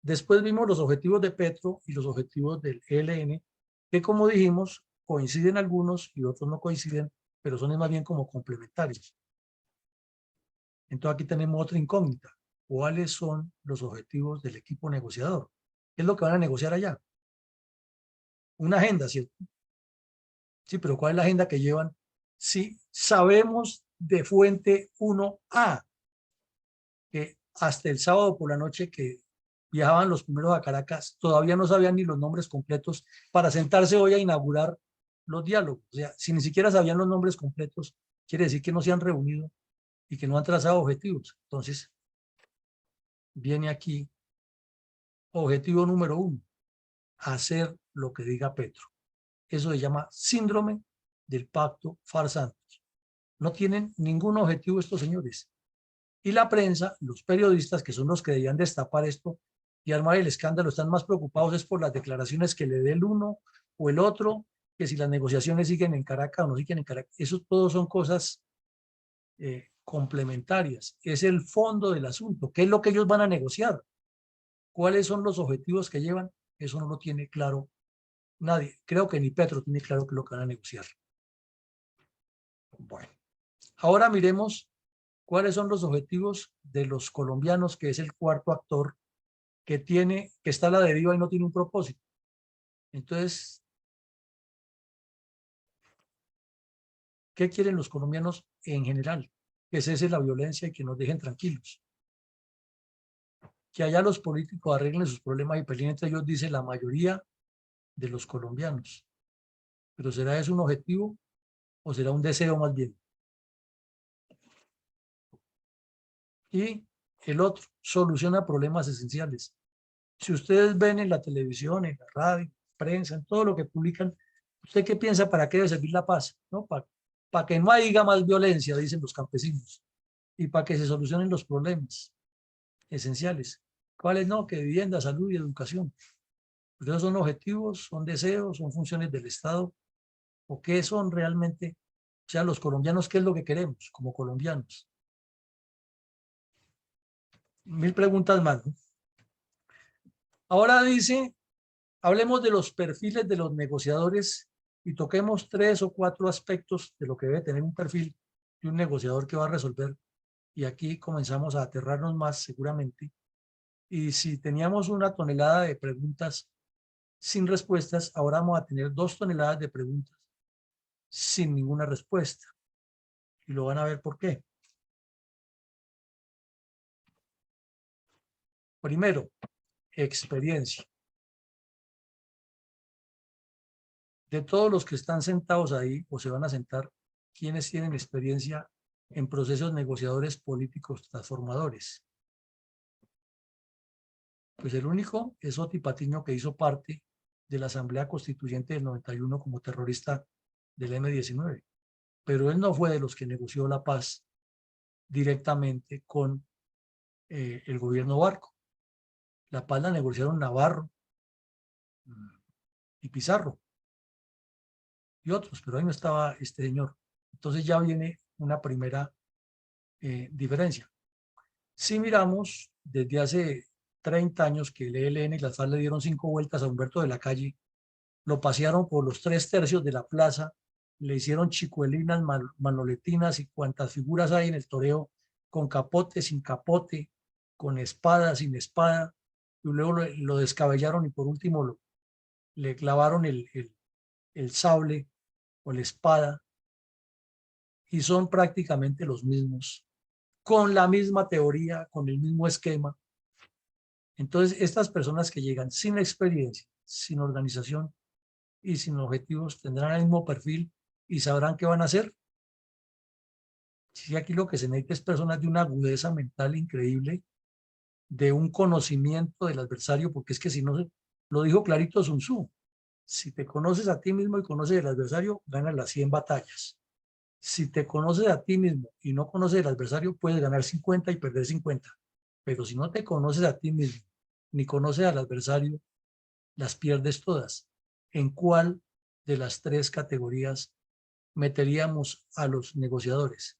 Después vimos los objetivos de Petro y los objetivos del ELN, que como dijimos, coinciden algunos y otros no coinciden, pero son más bien como complementarios. Entonces aquí tenemos otra incógnita. ¿Cuáles son los objetivos del equipo negociador? ¿Qué es lo que van a negociar allá? Una agenda, ¿cierto? Sí, pero ¿cuál es la agenda que llevan? Sí, sabemos de fuente 1A que hasta el sábado por la noche que viajaban los primeros a Caracas, todavía no sabían ni los nombres completos para sentarse hoy a inaugurar los diálogos. O sea, si ni siquiera sabían los nombres completos, quiere decir que no se han reunido y que no han trazado objetivos. Entonces, viene aquí objetivo número 1, hacer lo que diga Petro. Eso se llama síndrome del pacto FARC-Santos. No tienen ningún objetivo estos señores. Y la prensa, los periodistas, que son los que debían destapar esto y armar el escándalo, están más preocupados es por las declaraciones que le dé el uno o el otro, que si las negociaciones siguen en Caracas o no siguen en Caracas. Eso todo son cosas complementarias. Es el fondo del asunto. ¿Qué es lo que ellos van a negociar? ¿Cuáles son los objetivos que llevan? Eso no lo tiene claro nadie. Creo que ni Petro tiene claro qué es lo que van a negociar. Bueno, ahora miremos cuáles son los objetivos de los colombianos, que es el cuarto actor que está a la deriva y no tiene un propósito. Entonces, ¿qué quieren los colombianos en general? Que cese la violencia y que nos dejen tranquilos. Que allá los políticos arreglen sus problemas y peleen entre ellos, dice la mayoría de los colombianos. Pero ¿será eso un objetivo o será un deseo más bien? Y el otro, soluciona problemas esenciales. Si ustedes ven en la televisión, en la radio, prensa, en todo lo que publican. ¿Usted qué piensa para qué debe servir la paz? ¿No? Para que no haya más violencia, dicen los campesinos, y para que se solucionen los problemas esenciales. ¿Cuáles no? Que vivienda, salud y educación. Pues esos son objetivos, son deseos, son funciones del Estado, o qué son realmente, o sea, los colombianos, ¿qué es lo que queremos como colombianos? Mil preguntas más, ¿no? Ahora dice, hablemos de los perfiles de los negociadores y toquemos 3 o 4 aspectos de lo que debe tener un perfil de un negociador que va a resolver. Y aquí comenzamos a aterrarnos más seguramente. Y si teníamos 1 tonelada de preguntas sin respuestas, ahora vamos a tener 2 toneladas de preguntas sin ninguna respuesta. Y lo van a ver por qué. Primero, experiencia. De todos los que están sentados ahí o se van a sentar, ¿quiénes tienen experiencia en procesos negociadores políticos transformadores? Pues el único es Oti Patiño, que hizo parte de la Asamblea Constituyente del 91 como terrorista del M-19. Pero él no fue de los que negoció la paz directamente con el gobierno Barco. La paz la negociaron Navarro y Pizarro y otros, pero ahí no estaba este señor. Entonces ya viene una primera diferencia. Si miramos desde hace 30 años que el ELN y las FARC le dieron 5 vueltas a Humberto de la Calle, lo pasearon por los 3 tercios de la plaza, le hicieron chicuelinas, manoletinas y cuantas figuras hay en el toreo, con capote, sin capote, con espada, sin espada, y luego lo descabellaron y por último le clavaron el sable o la espada, y son prácticamente los mismos, con la misma teoría, con el mismo esquema. Entonces, estas personas que llegan sin experiencia, sin organización y sin objetivos, tendrán el mismo perfil y sabrán qué van a hacer. Sí, aquí lo que se necesita es personas de una agudeza mental increíble, de un conocimiento del adversario, porque es que si no, lo dijo clarito Sun Tzu, si te conoces a ti mismo y conoces al adversario, ganas las 100 batallas. Si te conoces a ti mismo y no conoces al adversario, puedes ganar 50 y perder 50. Pero si no te conoces a ti mismo, ni conoces al adversario, las pierdes todas. ¿En cuál de las 3 categorías meteríamos a los negociadores?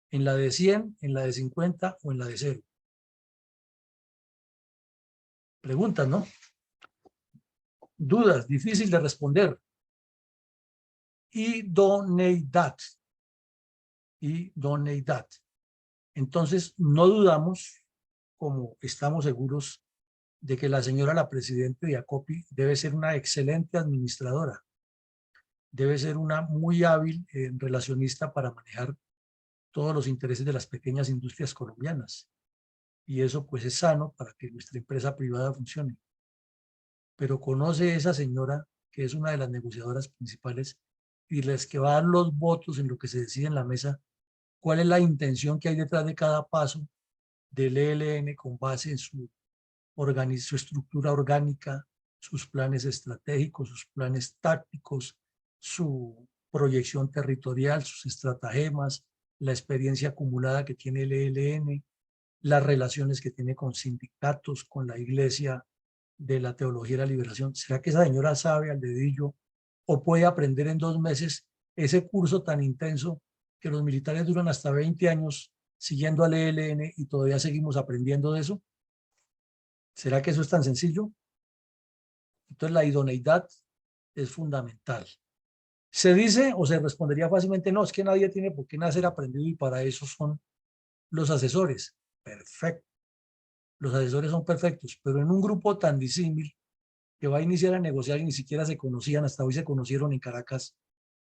¿En la de 100, en la de 50 o en la de 0? Preguntas, ¿no? Dudas, difícil de responder. Idoneidad. Idoneidad. Entonces, no dudamos, como estamos seguros, de que la señora, la presidenta de ACOPI, debe ser una excelente administradora. Debe ser una muy hábil relacionista para manejar todos los intereses de las pequeñas industrias colombianas. Y eso pues es sano para que nuestra empresa privada funcione. Pero conoce esa señora, que es una de las negociadoras principales, y les que va a dar los votos en lo que se decide en la mesa, cuál es la intención que hay detrás de cada paso del ELN con base en su estructura orgánica, sus planes estratégicos, sus planes tácticos, su proyección territorial, sus estratagemas, la experiencia acumulada que tiene el ELN, las relaciones que tiene con sindicatos, con la Iglesia de la Teología de la Liberación. ¿Será que esa señora sabe al dedillo o puede aprender en 2 meses ese curso tan intenso que los militares duran hasta 20 años siguiendo al ELN y todavía seguimos aprendiendo de eso? ¿Será que eso es tan sencillo? Entonces la idoneidad es fundamental. Se dice o se respondería fácilmente, no, es que nadie tiene por qué nacer aprendido y para eso son los asesores. Perfecto. Los asesores son perfectos, pero en un grupo tan disímil que va a iniciar a negociar y ni siquiera se conocían, hasta hoy se conocieron en Caracas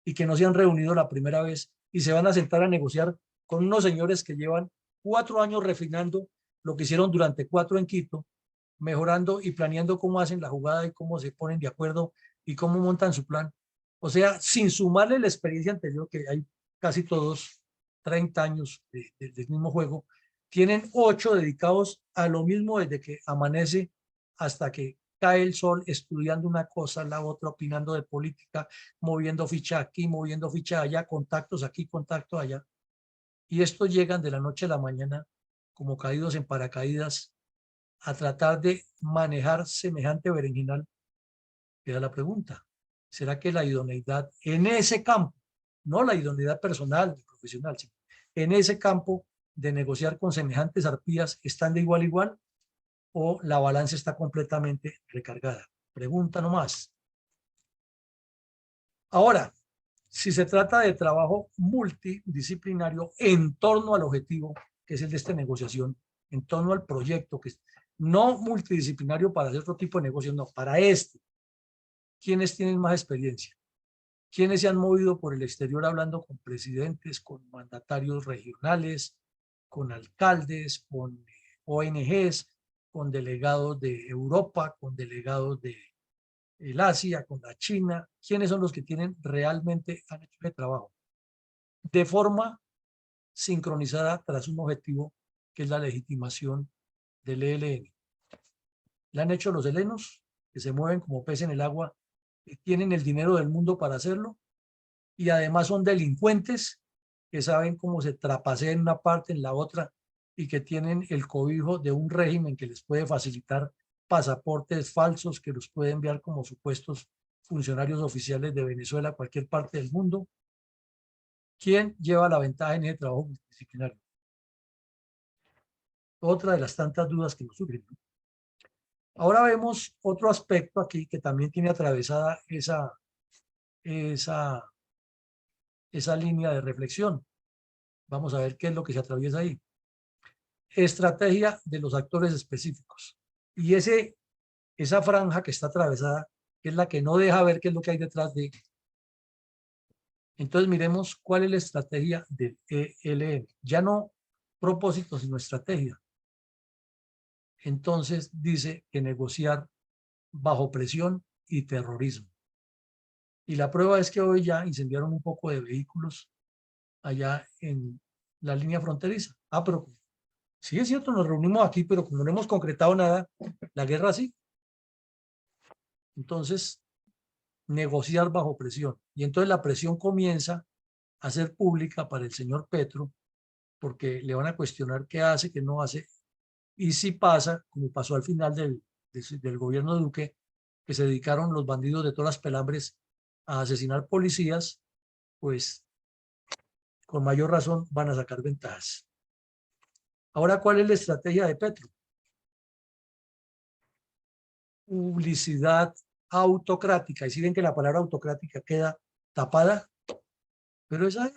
y que no se han reunido la primera vez y se van a sentar a negociar con unos señores que llevan 4 años refinando lo que hicieron durante 4 en Quito, mejorando y planeando cómo hacen la jugada y cómo se ponen de acuerdo y cómo montan su plan. O sea, sin sumarle la experiencia anterior, que hay casi todos 30 años del mismo juego, tienen 8 dedicados a lo mismo desde que amanece hasta que cae el sol estudiando una cosa, la otra, opinando de política, moviendo ficha aquí, moviendo ficha allá, contactos aquí, contactos allá. Y estos llegan de la noche a la mañana como caídos en paracaídas a tratar de manejar semejante berenjenal. Queda la pregunta, ¿será que la idoneidad en ese campo, no la idoneidad personal, profesional, sino en ese campo de negociar con semejantes arpías están de igual a igual o la balanza está completamente recargada? Pregunta nomás. Ahora, si se trata de trabajo multidisciplinario en torno al objetivo, que es el de esta negociación, en torno al proyecto, que es no multidisciplinario para hacer otro tipo de negocio, no, para este. ¿Quiénes tienen más experiencia? ¿Quiénes se han movido por el exterior hablando con presidentes, con mandatarios regionales, con alcaldes, con ONGs, con delegados de Europa, con delegados de el Asia, con la China? ¿Quiénes son los que tienen realmente han hecho el trabajo de forma sincronizada tras un objetivo que es la legitimación del ELN? ¿La han hecho los helenos, que se mueven como pez en el agua, que tienen el dinero del mundo para hacerlo y además son delincuentes que saben cómo se trapasea en una parte, en la otra, y que tienen el cobijo de un régimen que les puede facilitar pasaportes falsos que los puede enviar como supuestos funcionarios oficiales de Venezuela a cualquier parte del mundo? ¿Quién lleva la ventaja en ese trabajo multidisciplinario? Otra de las tantas dudas que nos surgen, ¿no? Ahora vemos otro aspecto aquí que también tiene atravesada esa, esa línea de reflexión. Vamos a ver qué es lo que se atraviesa ahí. Estrategia de los actores específicos. Y esa franja que está atravesada, que es la que no deja ver qué es lo que hay detrás de. Entonces miremos cuál es la estrategia del ELN. Ya no propósito, sino estrategia. Entonces dice que negociar bajo presión y terrorismo. Y la prueba es que hoy ya incendiaron un poco de vehículos allá en la línea fronteriza. Ah, pero sí es cierto, nos reunimos aquí, pero como no hemos concretado nada, la guerra sí. Entonces, negociar bajo presión. Y entonces la presión comienza a ser pública para el señor Petro, porque le van a cuestionar qué hace, qué no hace. Y si pasa, como pasó al final del gobierno de Duque, que se dedicaron los bandidos de todas las pelambres a asesinar policías, pues con mayor razón van a sacar ventajas. Ahora, ¿cuál es la estrategia de Petro? Publicidad autocrática. Y si ven que la palabra autocrática queda tapada, pero esa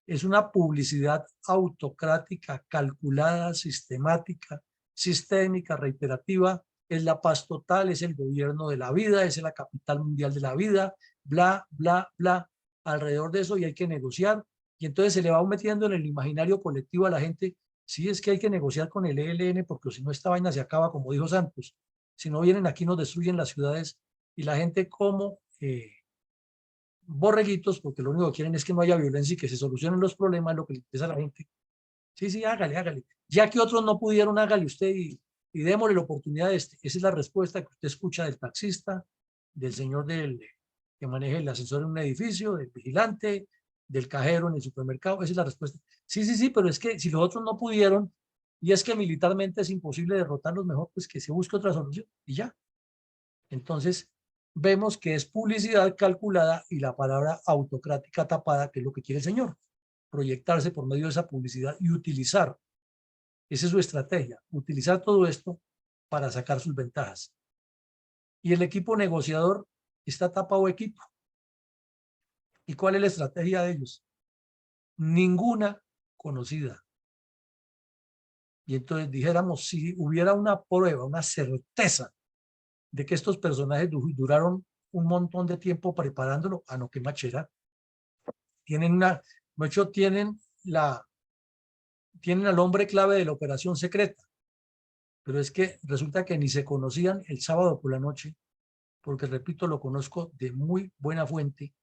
es una publicidad autocrática, calculada, sistemática, sistémica, reiterativa. Es la paz total, es el gobierno de la vida, es la capital mundial de la vida, bla, bla, bla, alrededor de eso, y hay que negociar. Y entonces se le va metiendo en el imaginario colectivo a la gente, sí, es que hay que negociar con el ELN porque si no esta vaina se acaba, como dijo Santos. Si no vienen aquí nos destruyen las ciudades, y la gente como borreguitos, porque lo único que quieren es que no haya violencia y que se solucionen los problemas, lo que le interesa a la gente. Sí, sí, hágale, hágale. Ya que otros no pudieron, hágale usted y démosle la oportunidad de este. Esa es la respuesta que usted escucha del taxista, del señor que maneja el ascensor en un edificio, del vigilante, del cajero en el supermercado. Esa es la respuesta. Sí, sí, sí, pero es que si los otros no pudieron y es que militarmente es imposible derrotarlos, mejor pues que se busque otra solución y ya. Entonces, vemos que es publicidad calculada y la palabra autocrática tapada, que es lo que quiere el señor, proyectarse por medio de esa publicidad y utilizar, esa es su estrategia, utilizar todo esto para sacar sus ventajas. Y el equipo negociador está tapado equipo. ¿Y cuál es la estrategia de ellos? Ninguna conocida. Y entonces dijéramos, si hubiera una prueba, una certeza de que estos personajes duraron un montón de tiempo preparándolo, a no, que machera. Tienen de hecho, tienen al hombre clave de la operación secreta, pero es que resulta que ni se conocían el sábado por la noche, porque repito, lo conozco de muy buena fuente,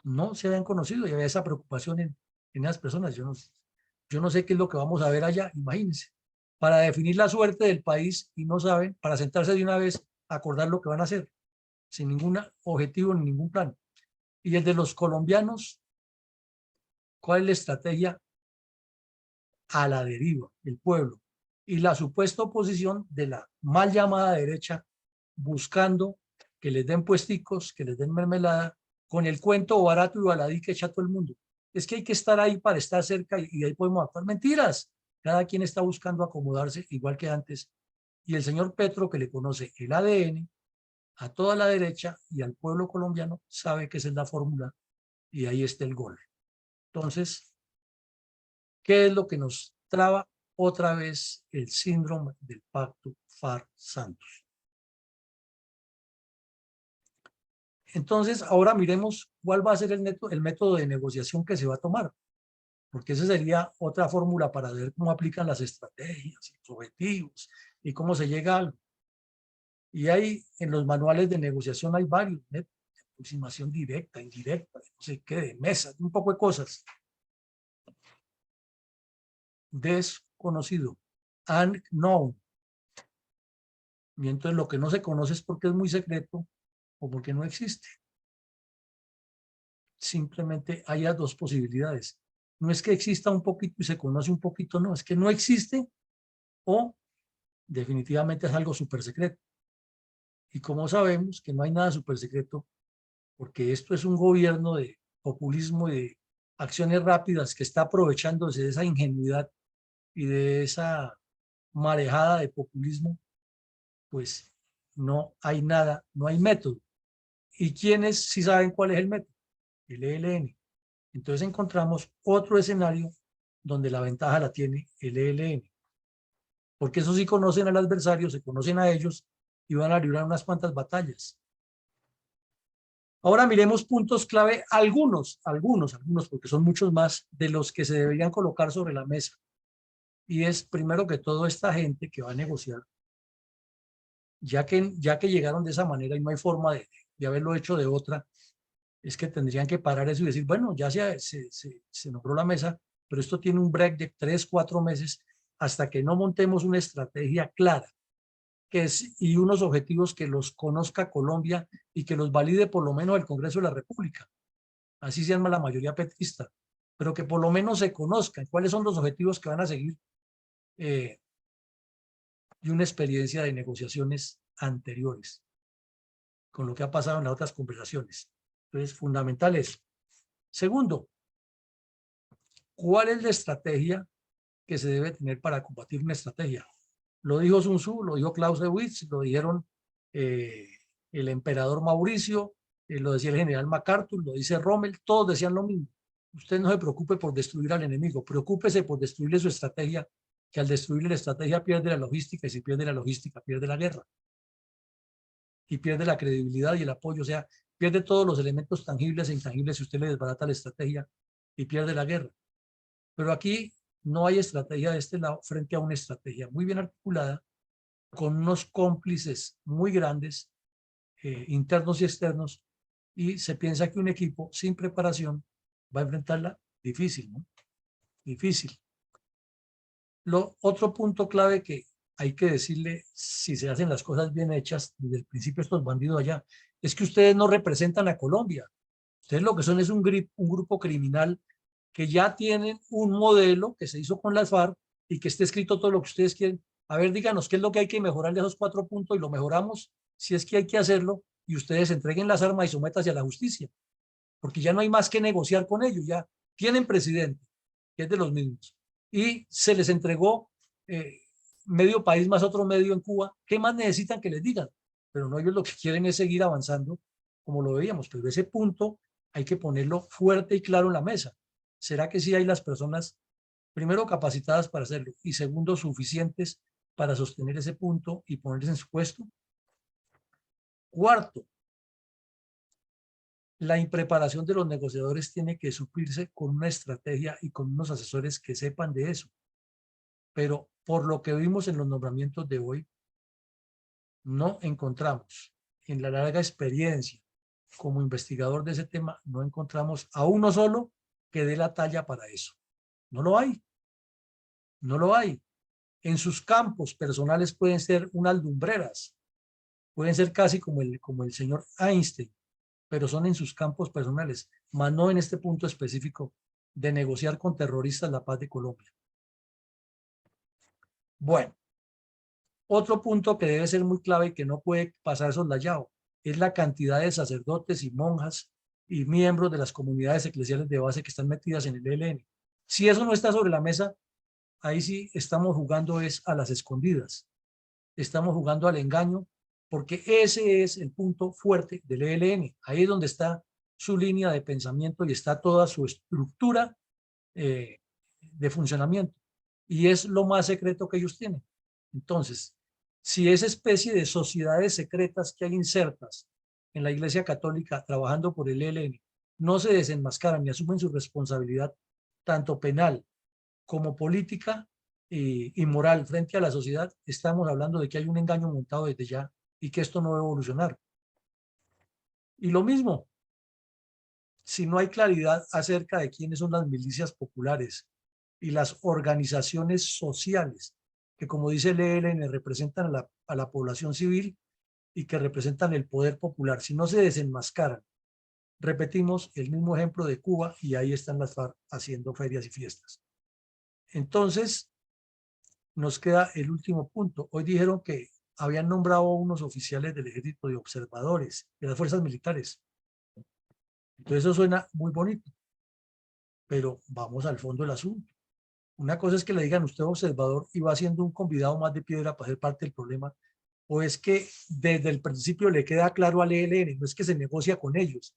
no se habían conocido y había esa preocupación en esas personas. Yo no sé qué es lo que vamos a ver allá, imagínense, para definir la suerte del país y no saben, para sentarse de una vez acordar lo que van a hacer, sin ningún objetivo ni ningún plan. Y el de los colombianos, ¿cuál es la estrategia? A la deriva, el pueblo. Y la supuesta oposición de la mal llamada derecha, buscando que les den puesticos, que les den mermelada, con el cuento barato y baladí que echa todo el mundo. Es que hay que estar ahí para estar cerca y ahí podemos actuar. Mentiras. Cada quien está buscando acomodarse igual que antes. Y el señor Petro, que le conoce el ADN a toda la derecha y al pueblo colombiano, sabe que esa es la fórmula y ahí está el gol. Entonces, ¿qué es lo que nos traba otra vez el síndrome del pacto FARC-Santos? Entonces, ahora miremos cuál va a ser el método de negociación que se va a tomar, porque esa sería otra fórmula para ver cómo aplican las estrategias, los objetivos y cómo se llega a algo. Y hay en los manuales de negociación hay varios métodos, de aproximación directa, indirecta, no sé qué, de mesas, un poco de cosas. Desconocido, unknown. Y entonces lo que no se conoce es porque es muy secreto o porque no existe. Simplemente hay dos posibilidades. No es que exista un poquito y se conoce un poquito, no, es que no existe o definitivamente es algo súper secreto. Y como sabemos que no hay nada súper secreto, porque esto es un gobierno de populismo y de acciones rápidas que está aprovechándose de esa ingenuidad y de esa marejada de populismo, pues no hay nada, no hay método. ¿Y quiénes sí saben cuál es el método? El ELN. Entonces encontramos otro escenario donde la ventaja la tiene el ELN. Porque eso sí conocen al adversario, se conocen a ellos y van a librar unas cuantas batallas. Ahora miremos puntos clave, algunos, porque son muchos más de los que se deberían colocar sobre la mesa. Y es, primero que todo, esta gente que va a negociar, ya que llegaron de esa manera y no hay forma de haberlo hecho de otra, es que tendrían que parar eso y decir, bueno, ya se nombró la mesa, pero esto tiene un break de 3, 4 meses hasta que no montemos una estrategia clara y unos objetivos que los conozca Colombia y que los valide por lo menos el Congreso de la República. Así se llama la mayoría petrista, pero que por lo menos se conozcan cuáles son los objetivos que van a seguir y una experiencia de negociaciones anteriores con lo que ha pasado en las otras conversaciones. Entonces, fundamental es. Segundo, ¿cuál es la estrategia que se debe tener para combatir una estrategia? Lo dijo Sun Tzu, lo dijo Clausewitz, lo dijeron el emperador Mauricio, lo decía el general MacArthur, lo dice Rommel, todos decían lo mismo. Usted no se preocupe por destruir al enemigo, preocúpese por destruirle su estrategia, que al destruirle la estrategia pierde la logística y si pierde la logística pierde la guerra y pierde la credibilidad y el apoyo, o sea, pierde todos los elementos tangibles e intangibles si usted le desbarata la estrategia y pierde la guerra. Pero aquí no hay estrategia de este lado frente a una estrategia muy bien articulada con unos cómplices muy grandes, internos y externos, y se piensa que un equipo sin preparación va a enfrentarla difícil, ¿no? Difícil. Otro punto clave que hay que decirle, si se hacen las cosas bien hechas desde el principio estos bandidos allá, es que ustedes no representan a Colombia. Ustedes lo que son es un grupo criminal que ya tienen un modelo que se hizo con las FARC y que esté escrito todo lo que ustedes quieren. A ver, díganos qué es lo que hay que mejorar de esos 4 puntos y lo mejoramos si es que hay que hacerlo y ustedes entreguen las armas y sométanse a la justicia, porque ya no hay más que negociar con ellos, ya tienen presidente, que es de los mismos, y se les entregó medio país más otro medio en Cuba. ¿Qué más necesitan que les digan? Pero no, ellos lo que quieren es seguir avanzando como lo veíamos, pero ese punto hay que ponerlo fuerte y claro en la mesa. ¿Será que sí hay las personas, primero, capacitadas para hacerlo y segundo, suficientes para sostener ese punto y ponerse en su puesto? Cuarto, la impreparación de los negociadores tiene que suplirse con una estrategia y con unos asesores que sepan de eso. Pero por lo que vimos en los nombramientos de hoy, no encontramos en la larga experiencia como investigador de ese tema, no encontramos a uno solo que dé la talla para eso. No lo hay. No lo hay. En sus campos personales pueden ser unas lumbreras, pueden ser casi como el señor Einstein, pero son en sus campos personales, más no en este punto específico de negociar con terroristas la paz de Colombia. Bueno, otro punto que debe ser muy clave y que no puede pasar soslayado es la cantidad de sacerdotes y monjas y miembros de las comunidades eclesiales de base que están metidas en el ELN. Si eso no está sobre la mesa, ahí sí estamos jugando es a las escondidas, estamos jugando al engaño, porque ese es el punto fuerte del ELN. Ahí es donde está su línea de pensamiento y está toda su estructura de funcionamiento. Y es lo más secreto que ellos tienen. Entonces, si esa especie de sociedades secretas que hay insertas en la Iglesia Católica trabajando por el ELN no se desenmascaran y asumen su responsabilidad tanto penal como política y moral frente a la sociedad, estamos hablando de que hay un engaño montado desde ya y que esto no va a evolucionar. Y lo mismo, si no hay claridad acerca de quiénes son las milicias populares y las organizaciones sociales, que como dice el ELN representan a la población civil y que representan el poder popular, si no se desenmascaran, repetimos el mismo ejemplo de Cuba y ahí están las FARC haciendo ferias y fiestas. Entonces, nos queda el último punto. Hoy dijeron que habían nombrado a unos oficiales del ejército de observadores de las fuerzas militares. Entonces eso suena muy bonito, pero vamos al fondo del asunto. Una cosa es que le digan usted observador y va siendo un convidado más de piedra para ser parte del problema, o es que desde el principio le queda claro al ELN, no es que se negocia con ellos,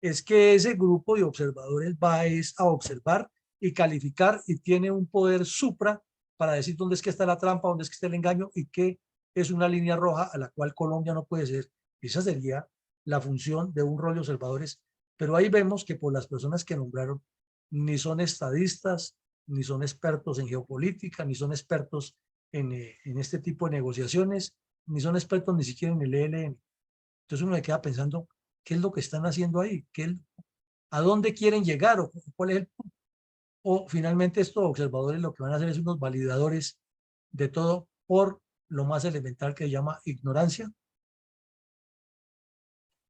es que ese grupo de observadores va a observar y calificar y tiene un poder supra para decir dónde es que está la trampa, dónde es que está el engaño y qué es una línea roja a la cual Colombia no puede ser. Esa sería la función de un rol de observadores, pero ahí vemos que por las personas que nombraron ni son estadistas, ni son expertos en geopolítica, ni son expertos en este tipo de negociaciones, ni son expertos ni siquiera en el ELN. Entonces uno se queda pensando, ¿qué es lo que están haciendo ahí? ¿A dónde quieren llegar? ¿O cuál es el punto? O finalmente estos observadores lo que van a hacer es unos validadores de todo por lo más elemental que se llama ignorancia.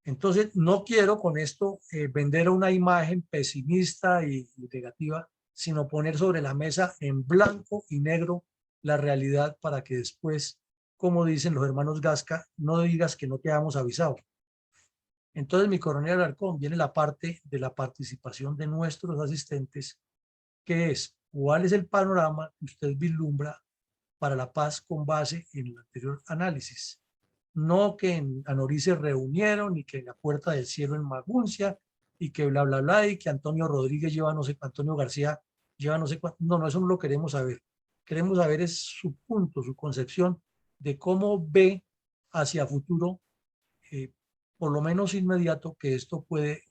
Entonces no quiero con esto vender una imagen pesimista y negativa, sino poner sobre la mesa en blanco y negro la realidad para que después, como dicen los hermanos Gasca, no digas que no te habíamos avisado. Entonces, mi coronel Alarcón, viene la parte de la participación de nuestros asistentes, que es cuál es el panorama que usted vislumbra para la paz con base en el anterior análisis. No que en Anorí se reunieron y que en la Puerta del Cielo en Maguncia y que bla, bla, bla, y que Antonio Rodríguez lleva no sé, Antonio García lleva no sé cuánto. No, no, eso no lo queremos saber. Queremos saber es su punto, su concepción de cómo ve hacia futuro por lo menos inmediato, que esto puede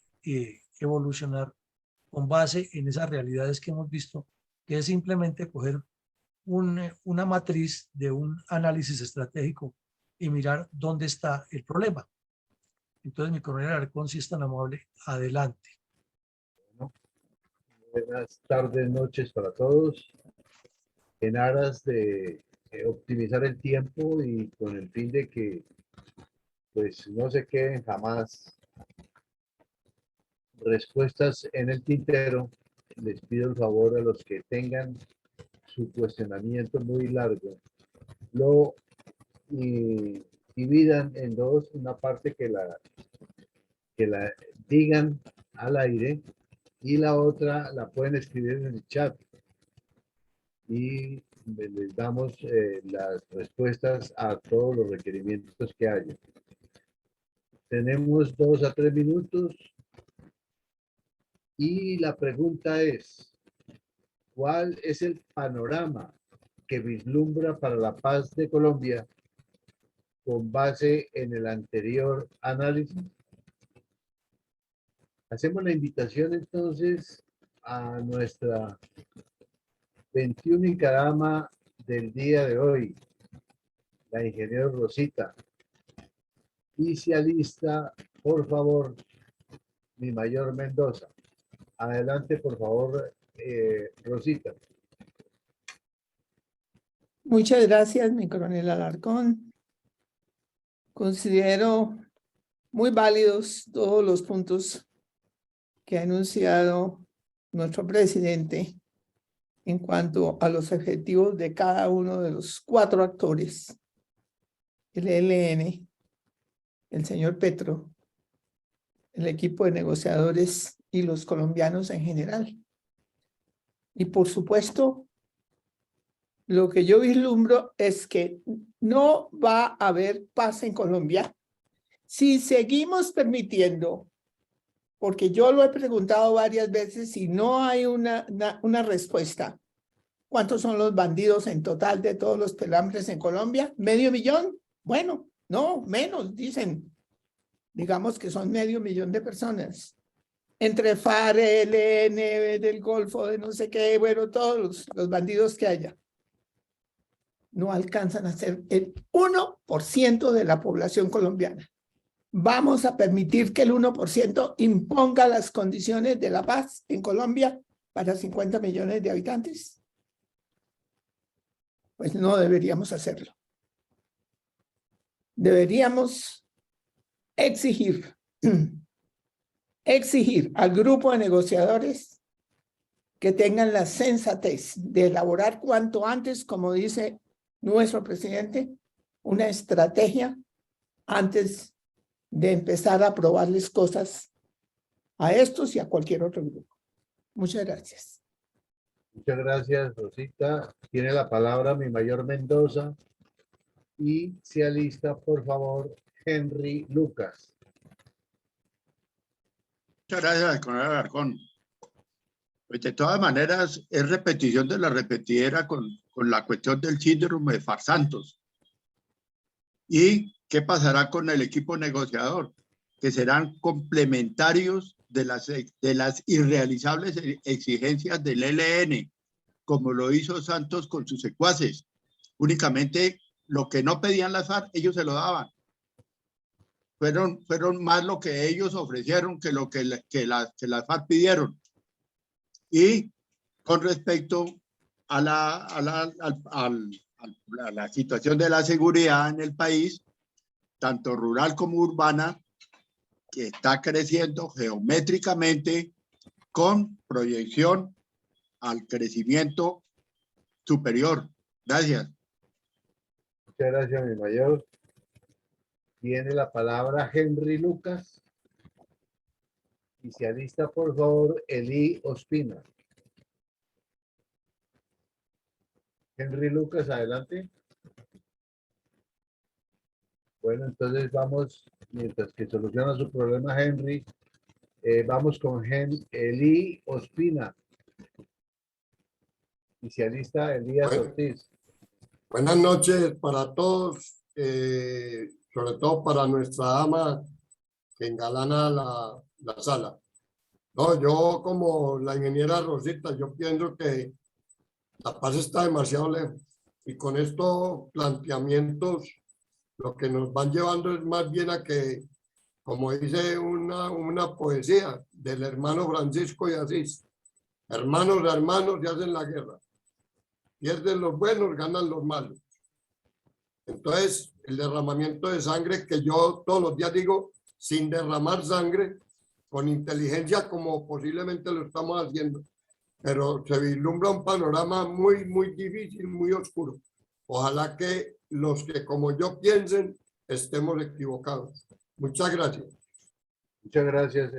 evolucionar con base en esas realidades que hemos visto, que es simplemente coger una matriz de un análisis estratégico y mirar dónde está el problema. Entonces, mi coronel Alarcón, si es tan amable, adelante. Bueno, buenas tardes, noches para todos. En aras de optimizar el tiempo y con el fin de que pues no se queden jamás respuestas en el tintero, les pido el favor a los que tengan su cuestionamiento muy largo, lo dividan en dos, una parte que la digan al aire y la otra la pueden escribir en el chat y les damos las respuestas a todos los requerimientos que haya. Tenemos 2 a 3 minutos y la pregunta es, ¿cuál es el panorama que vislumbra para la paz de Colombia con base en el anterior análisis? Hacemos la invitación entonces a nuestra 21 dama del día de hoy, la ingeniera Rosita. Y se alista, por favor, mi mayor Mendoza. Adelante, por favor, Rosita. Muchas gracias, mi coronel Alarcón. Considero muy válidos todos los puntos que ha enunciado nuestro presidente en cuanto a los objetivos de cada uno de los 4 actores, el ELN, el señor Petro, el equipo de negociadores y los colombianos en general. Y por supuesto, lo que yo vislumbro es que no va a haber paz en Colombia si seguimos permitiendo, porque yo lo he preguntado varias veces y no hay una respuesta. ¿Cuántos son los bandidos en total de todos los pelambres en Colombia? ¿Medio millón? Bueno, no, menos, dicen. Digamos que son 500.000 de personas. Entre FARC, ELN, del Golfo, de no sé qué, bueno, todos los bandidos que haya. No alcanzan a ser el 1% de la población colombiana. ¿Vamos a permitir que el 1% imponga las condiciones de la paz en Colombia para 50 millones de habitantes? Pues no deberíamos hacerlo. Deberíamos exigir al grupo de negociadores que tengan la sensatez de elaborar cuanto antes, como dice nuestro presidente, una estrategia antes de empezar a probarles cosas a estos y a cualquier otro grupo. Muchas gracias. Muchas gracias, Rosita. Tiene la palabra mi mayor Mendoza y se alista, por favor, Henry Lucas. Muchas gracias, coronel Alarcón. Pues de todas maneras, es repetición de la repetidera con la cuestión del síndrome de farsantos. ¿Y qué pasará con el equipo negociador? Que serán complementarios de las irrealizables exigencias del ELN, como lo hizo Santos con sus secuaces. Únicamente lo que no pedían las FARC, ellos se lo daban. Fueron más lo que ellos ofrecieron que lo que las FARC pidieron. Y con respecto a la situación de la seguridad en el país, tanto rural como urbana, que está creciendo geométricamente con proyección al crecimiento superior. Gracias. Muchas gracias, mi mayor. Tiene la palabra Henry Lucas. Y se alista, por favor, Eli Ospina. Henry Lucas, adelante. Bueno, entonces vamos, mientras que soluciona su problema Henry, vamos con Eli Ospina. Y se alista Elías Ortiz. Buenas noches para todos, sobre todo para nuestra dama que engalana la sala. No, yo como la ingeniera Rosita, yo pienso que la paz está demasiado lejos y con estos planteamientos lo que nos van llevando es más bien a que, como dice una poesía del hermano Francisco de Asís, hermanos a hermanos se hacen la guerra, pierden los buenos, ganan los malos. Entonces, el derramamiento de sangre que yo todos los días digo, sin derramar sangre, con inteligencia como posiblemente lo estamos haciendo, pero se vislumbra un panorama muy, muy difícil, muy oscuro. Ojalá que los que como yo piensen estemos equivocados. Muchas gracias. Muchas gracias.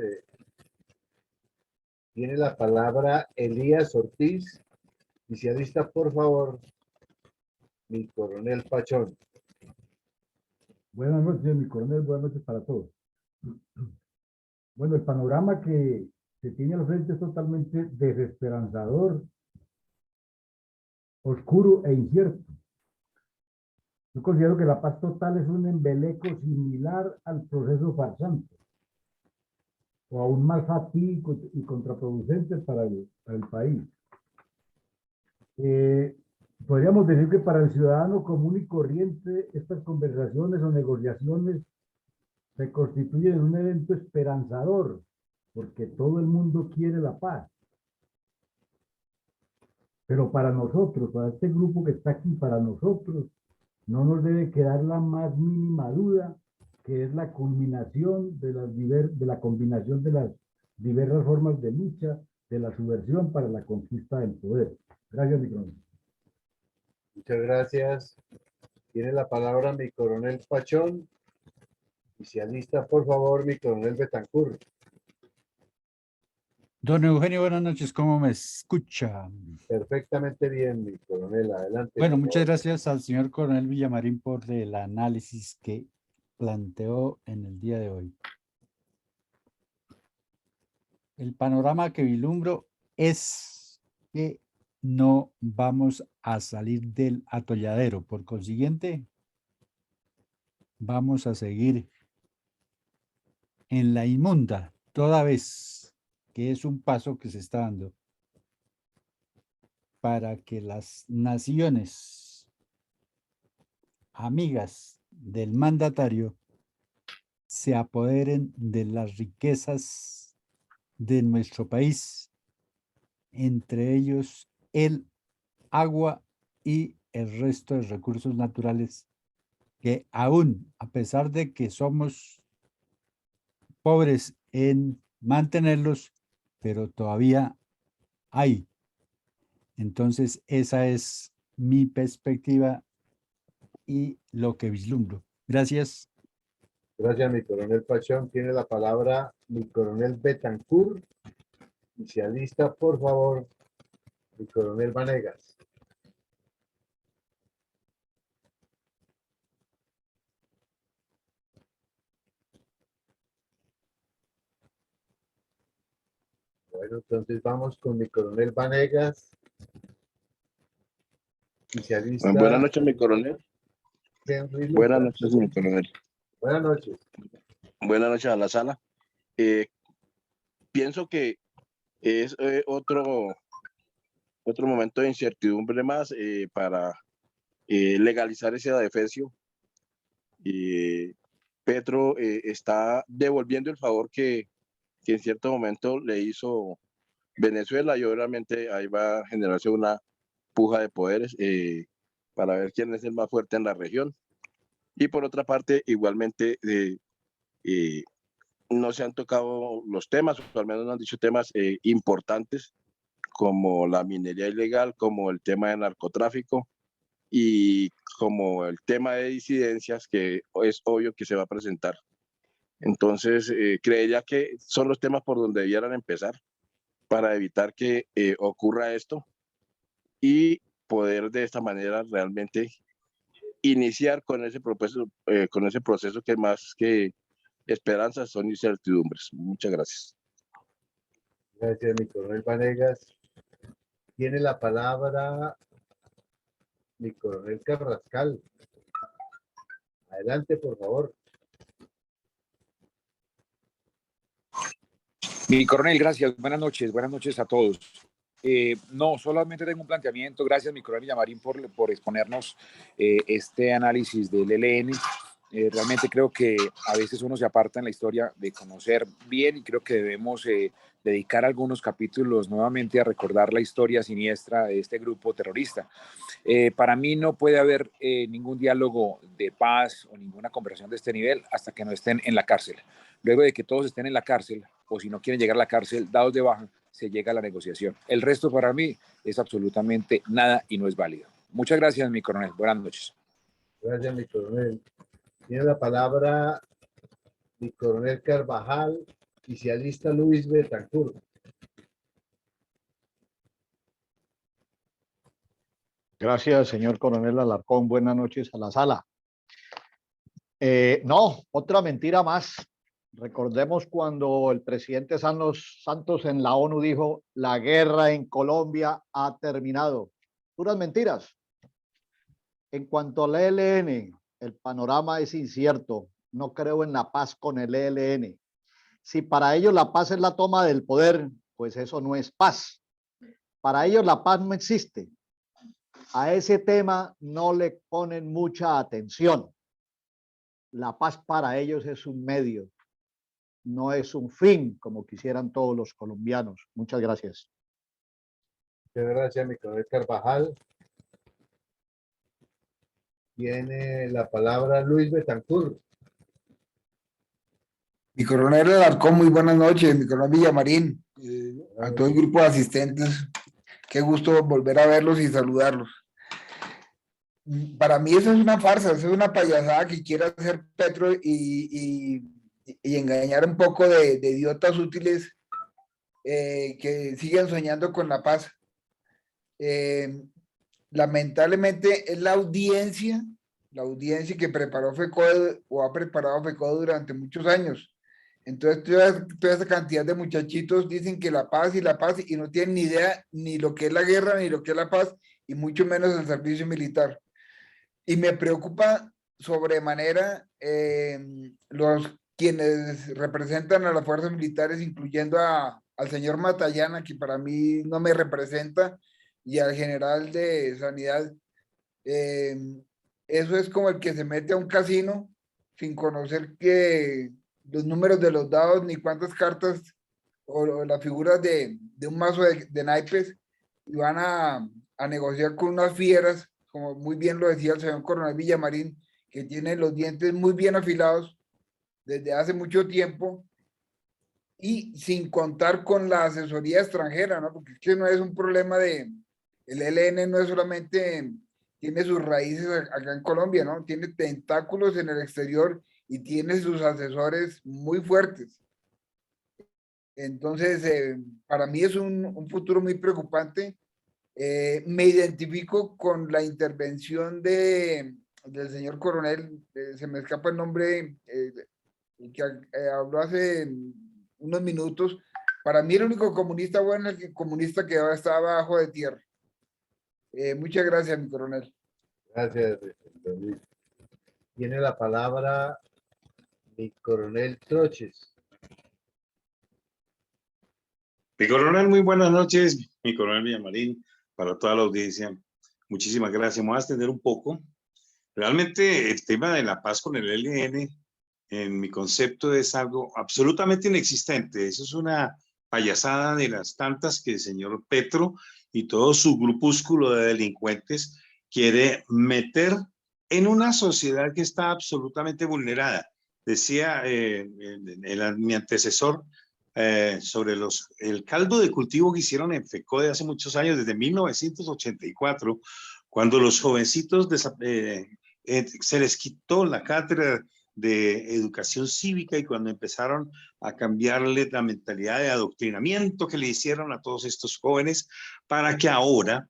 Tiene la palabra Elías Ortiz. Y se alista, por favor, mi coronel Pachón. Buenas noches, mi coronel, buenas noches para todos. Bueno, el panorama que se tiene al frente es totalmente desesperanzador, oscuro e incierto. Yo considero que la paz total es un embeleco similar al proceso farsante, o aún más fatídico y contraproducente para el país. Podríamos decir que para el ciudadano común y corriente estas conversaciones o negociaciones se constituyen en un evento esperanzador, porque todo el mundo quiere la paz. Pero para nosotros, para este grupo que está aquí, para nosotros, no nos debe quedar la más mínima duda que es la culminación de la combinación de las diversas formas de lucha, de la subversión para la conquista del poder. Gracias, mi coronel. Muchas gracias. Tiene la palabra mi coronel Pachón. Y se alista, por favor, mi coronel Betancourt. Don Eugenio, buenas noches, ¿cómo me escucha? Perfectamente bien, mi coronel. Adelante. Bueno, por muchas favor. gracias al señor coronel Villamarín por el análisis que planteó en el día de hoy. El panorama que vislumbro es que no vamos a salir del atolladero. Por consiguiente, vamos a seguir en la inmunda, toda vez que es un paso que se está dando para que las naciones amigas del mandatario se apoderen de las riquezas de nuestro país, entre ellos el agua y el resto de recursos naturales que aún, a pesar de que somos pobres en mantenerlos, pero todavía hay. Entonces, esa es mi perspectiva y lo que vislumbro. Gracias. Gracias, mi coronel Pachón. Tiene la palabra mi coronel Betancourt. Y se alista, por favor, mi coronel Vanegas. Bueno, entonces vamos con mi coronel Vanegas. Y se alista Buenas noches, mi coronel. Henry Lucas. Buenas noches, mi coronel. Buenas noches. Buenas noches a la sala. Pienso que es otro momento de incertidumbre más para legalizar ese adefesio. Petro está devolviendo el favor que en cierto momento le hizo Venezuela, y obviamente ahí va a generarse una puja de poderes para ver quién es el más fuerte en la región. Y por otra parte, igualmente, no se han tocado los temas, o al menos no han dicho temas importantes, como la minería ilegal, como el tema de narcotráfico y como el tema de disidencias, que es obvio que se va a presentar. Entonces, creería que son los temas por donde debieran empezar para evitar que ocurra esto y poder de esta manera realmente iniciar con ese proceso que más que esperanzas son incertidumbres. Muchas gracias. Gracias, mi coronel Vanegas. Tiene la palabra mi coronel Carrascal. Adelante, por favor. Mi coronel, gracias. Buenas noches a todos. No, solamente tengo un planteamiento. Gracias, mi coronel Villamarín, por exponernos este análisis del ELN. Realmente creo que a veces uno se aparta en la historia de conocer bien, y creo que debemos dedicar algunos capítulos nuevamente a recordar la historia siniestra de este grupo terrorista. Para mí no puede haber ningún diálogo de paz o ninguna conversación de este nivel hasta que no estén en la cárcel. Luego de que todos estén en la cárcel, o si no quieren llegar a la cárcel, dados de baja, se llega a la negociación. El resto para mí es absolutamente nada y no es válido. Muchas gracias, mi coronel. Buenas noches. Gracias, mi coronel. Tiene la palabra mi coronel Carvajal y se alista Luis Betancourt. Gracias, señor coronel Alarcón. Buenas noches a la sala. No, otra mentira más. Recordemos cuando el presidente Santos en la ONU dijo: la guerra en Colombia ha terminado. Puras mentiras. En cuanto al ELN, el panorama es incierto. No creo en la paz con el ELN. Si para ellos la paz es la toma del poder, pues eso no es paz. Para ellos la paz no existe. A ese tema no le ponen mucha atención. La paz para ellos es un medio, no es un fin, como quisieran todos los colombianos. Muchas gracias. Muchas gracias, mi coronel Carvajal. Tiene la palabra Luis Betancourt. Mi coronel Alarcón, muy buenas noches. Mi coronel Villamarín, a todo el grupo de asistentes. Qué gusto volver a verlos y saludarlos. Para mí eso es una farsa, eso es una payasada que quiere hacer Petro y engañar un poco de idiotas útiles que siguen soñando con la paz. Lamentablemente es la audiencia que preparó FECODE o ha preparado FECODE durante muchos años. Entonces toda esa cantidad de muchachitos dicen que la paz y no tienen ni idea ni lo que es la guerra ni lo que es la paz y mucho menos el servicio militar. Y me preocupa sobremanera quienes representan a las fuerzas militares, incluyendo al señor Matallana, que para mí no me representa, y al general de Sanidad. Eso es como el que se mete a un casino sin conocer que los números de los dados, ni cuántas cartas o las figuras de un mazo de naipes, y van a negociar con unas fieras, como muy bien lo decía el señor coronel Villamarín, que tiene los dientes muy bien afilados desde hace mucho tiempo, y sin contar con la asesoría extranjera, ¿no? Porque es que no es un problema el ELN no es solamente, tiene sus raíces acá en Colombia, ¿no? Tiene tentáculos en el exterior y tiene sus asesores muy fuertes. Entonces, para mí es un futuro muy preocupante. Me identifico con la intervención del señor coronel, se me escapa el nombre, que habló hace unos minutos. Para mí el único comunista bueno es el comunista que está abajo de tierra. Muchas gracias, mi coronel. Gracias, don Luis. Tiene la palabra mi coronel Troches. Mi coronel, muy buenas noches. Mi coronel Villamarín, para toda la audiencia. Muchísimas gracias. Me voy a extender un poco. Realmente el tema de la paz con el ELN, en mi concepto, es algo absolutamente inexistente. Eso es una payasada de las tantas que el señor Petro y todo su grupúsculo de delincuentes quiere meter en una sociedad que está absolutamente vulnerada. Decía mi antecesor sobre el caldo de cultivo que hicieron en FECODE hace muchos años, desde 1984, cuando los jovencitos se les quitó la cátedra de educación cívica y cuando empezaron a cambiarle la mentalidad de adoctrinamiento que le hicieron a todos estos jóvenes para que ahora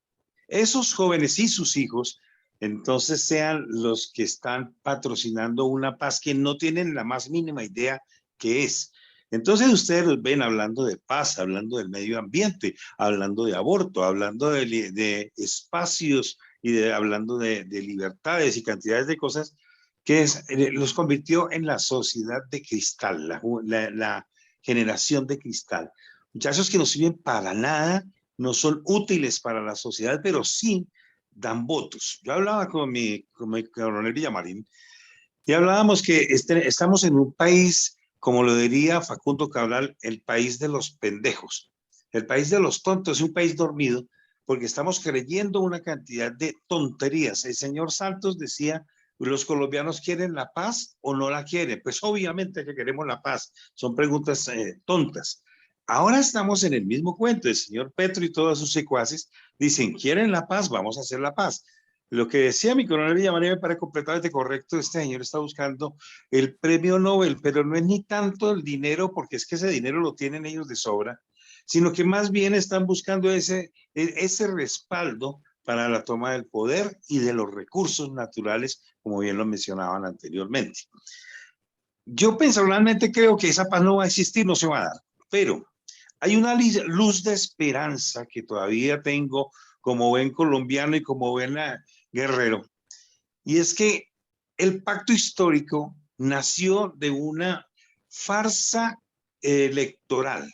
esos jóvenes y sus hijos entonces sean los que están patrocinando una paz que no tienen la más mínima idea qué es. Entonces ustedes los ven hablando de paz, hablando del medio ambiente, hablando de aborto, hablando de espacios y hablando de libertades y cantidades de cosas que los convirtió en la sociedad de cristal, la generación de cristal. Muchachos que no sirven para nada, no son útiles para la sociedad, pero sí dan votos. Yo hablaba con mi coronel Villamarín y hablábamos que estamos en un país, como lo diría Facundo Cabral, el país de los pendejos, el país de los tontos, es un país dormido, porque estamos creyendo una cantidad de tonterías. El señor Santos decía, ¿los colombianos quieren la paz o no la quieren? Pues obviamente que queremos la paz, son preguntas tontas. Ahora estamos en el mismo cuento, el señor Petro y todos sus secuaces dicen, ¿quieren la paz? Vamos a hacer la paz. Lo que decía mi coronel Villamarín me parece completamente correcto. Este señor está buscando el premio Nobel, pero no es ni tanto el dinero, porque es que ese dinero lo tienen ellos de sobra, sino que más bien están buscando ese respaldo para la toma del poder y de los recursos naturales, como bien lo mencionaban anteriormente. Yo personalmente creo que esa paz no va a existir, no se va a dar, pero hay una luz de esperanza que todavía tengo como buen colombiano y como buen guerrero, y es que el pacto histórico nació de una farsa electoral.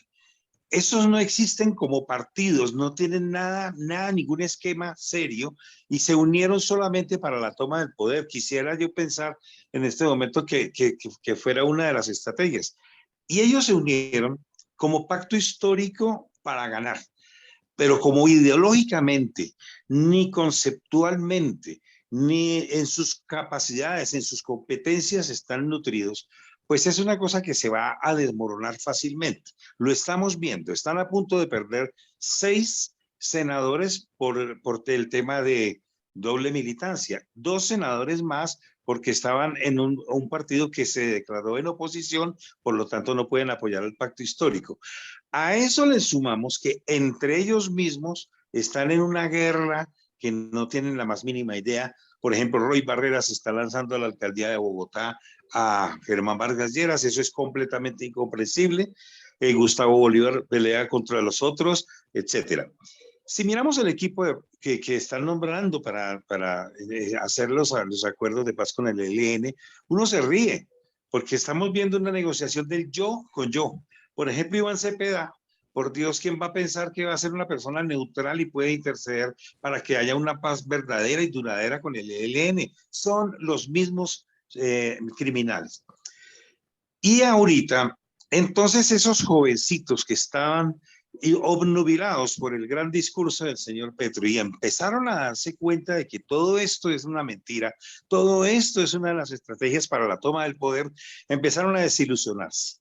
Esos no existen como partidos, no tienen nada, ningún esquema serio y se unieron solamente para la toma del poder. Quisiera yo pensar en este momento que fuera una de las estrategias. Y ellos se unieron como pacto histórico para ganar, pero como ideológicamente, ni conceptualmente, ni en sus capacidades, en sus competencias están nutridos, pues es una cosa que se va a desmoronar fácilmente. Lo estamos viendo, están a punto de perder 6 senadores por el tema de doble militancia, 2 senadores más porque estaban en un partido que se declaró en oposición, por lo tanto no pueden apoyar el pacto histórico. A eso le sumamos que entre ellos mismos están en una guerra que no tienen la más mínima idea. Por ejemplo, Roy Barreras está lanzando a la alcaldía de Bogotá a Germán Vargas Lleras, eso es completamente incomprensible. Gustavo Bolívar pelea contra los otros, etcétera. Si miramos el equipo que están nombrando para hacer los acuerdos de paz con el ELN, uno se ríe, porque estamos viendo una negociación del yo con yo. Por ejemplo, Iván Cepeda, por Dios, ¿quién va a pensar que va a ser una persona neutral y puede interceder para que haya una paz verdadera y duradera con el ELN? Son los mismos criminales. Y ahorita, entonces esos jovencitos que estaban obnubilados por el gran discurso del señor Petro y empezaron a darse cuenta de que todo esto es una mentira, todo esto es una de las estrategias para la toma del poder, empezaron a desilusionarse.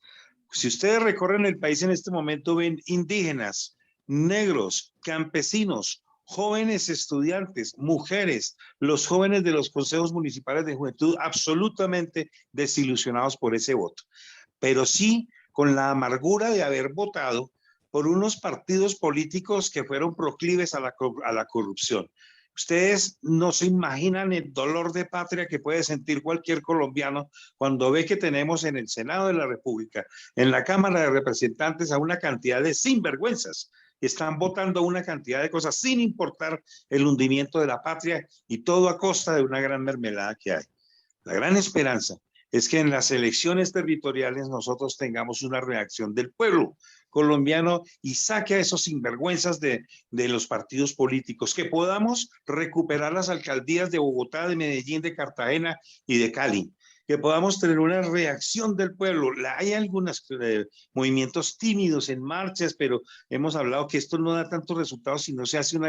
Si ustedes recorren el país en este momento, ven indígenas, negros, campesinos, jóvenes estudiantes, mujeres, los jóvenes de los consejos municipales de juventud absolutamente desilusionados por ese voto, pero sí con la amargura de haber votado por unos partidos políticos que fueron proclives a la corrupción. Ustedes no se imaginan el dolor de patria que puede sentir cualquier colombiano cuando ve que tenemos en el Senado de la República, en la Cámara de Representantes, a una cantidad de sinvergüenzas que están votando una cantidad de cosas sin importar el hundimiento de la patria, y todo a costa de una gran mermelada que hay. La gran esperanza es que en las elecciones territoriales nosotros tengamos una reacción del pueblo colombiano y saque a esos sinvergüenzas de los partidos políticos, que podamos recuperar las alcaldías de Bogotá, de Medellín, de Cartagena y de Cali, que podamos tener una reacción del pueblo. Hay algunos movimientos tímidos en marchas, pero hemos hablado que esto no da tantos resultados si no se hace un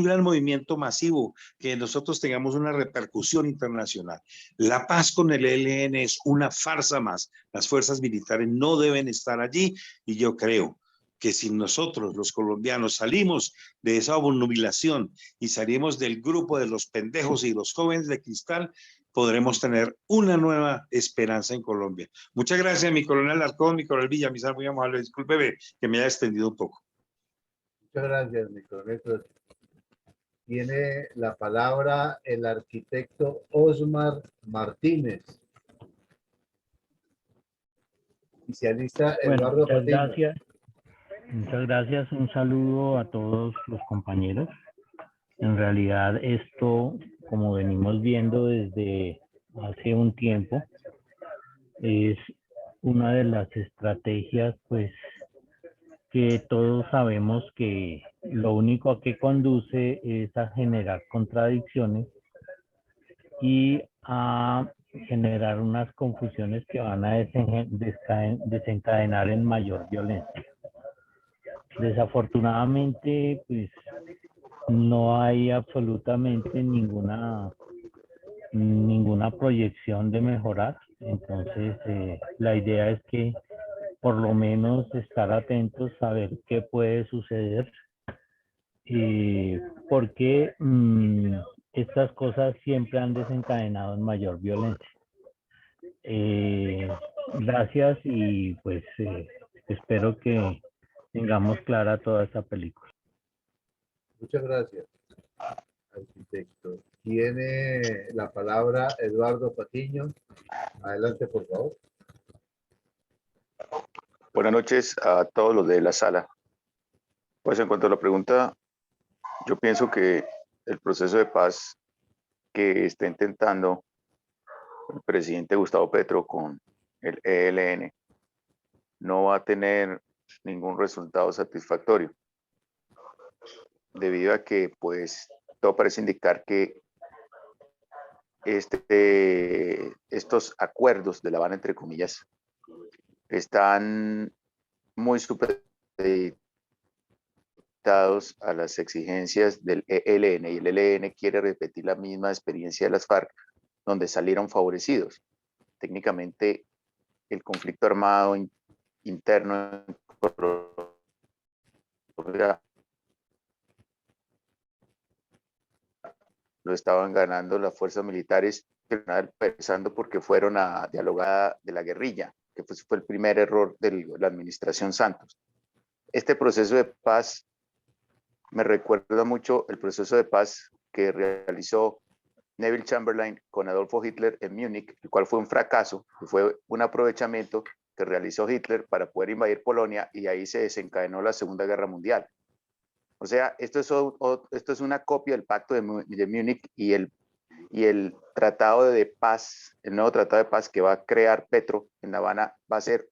gran movimiento masivo, que nosotros tengamos una repercusión internacional. La paz con el ELN es una farsa más. Las fuerzas militares no deben estar allí, y yo creo que si nosotros los colombianos salimos de esa obnubilación y salimos del grupo de los pendejos y los jóvenes de cristal, podremos tener una nueva esperanza en Colombia. Muchas gracias, mi coronel Alarcón, mi coronel Villamizar, muy amable. Discúlpeme que me haya extendido un poco. Muchas gracias, mi coronel. Tiene la palabra el arquitecto Osmar Martínez. Oficialista Eduardo Patiño. Muchas gracias. Un saludo a todos los compañeros. En realidad esto, como venimos viendo desde hace un tiempo, es una de las estrategias, pues, que todos sabemos que lo único a que conduce es a generar contradicciones y a generar unas confusiones que van a desencadenar en mayor violencia. Desafortunadamente, pues, no hay absolutamente ninguna proyección de mejorar. Entonces, la idea es que por lo menos estar atentos, saber qué puede suceder, porque estas cosas siempre han desencadenado en mayor violencia. Gracias, y pues espero que tengamos clara toda esta película. Muchas gracias, arquitecto. Tiene la palabra Eduardo Patiño. Adelante, por favor. Buenas noches a todos los de la sala. Pues en cuanto a la pregunta, yo pienso que el proceso de paz que está intentando el presidente Gustavo Petro con el ELN no va a tener ningún resultado satisfactorio, debido a que pues todo parece indicar que estos acuerdos de La Habana, entre comillas, están muy supeditados a las exigencias del ELN, y el ELN quiere repetir la misma experiencia de las FARC, donde salieron favorecidos. Técnicamente, el conflicto armado interno en Colombia lo estaban ganando las fuerzas militares, pensando porque fueron a dialogar de la guerrilla, que fue el primer error de la administración Santos. Este proceso de paz me recuerda mucho el proceso de paz que realizó Neville Chamberlain con Adolfo Hitler en Múnich, el cual fue un fracaso, y fue un aprovechamiento que realizó Hitler para poder invadir Polonia, y ahí se desencadenó la Segunda Guerra Mundial. O sea, esto es una copia del Pacto de Múnich y el tratado de paz, el nuevo tratado de paz que va a crear Petro en La Habana va a ser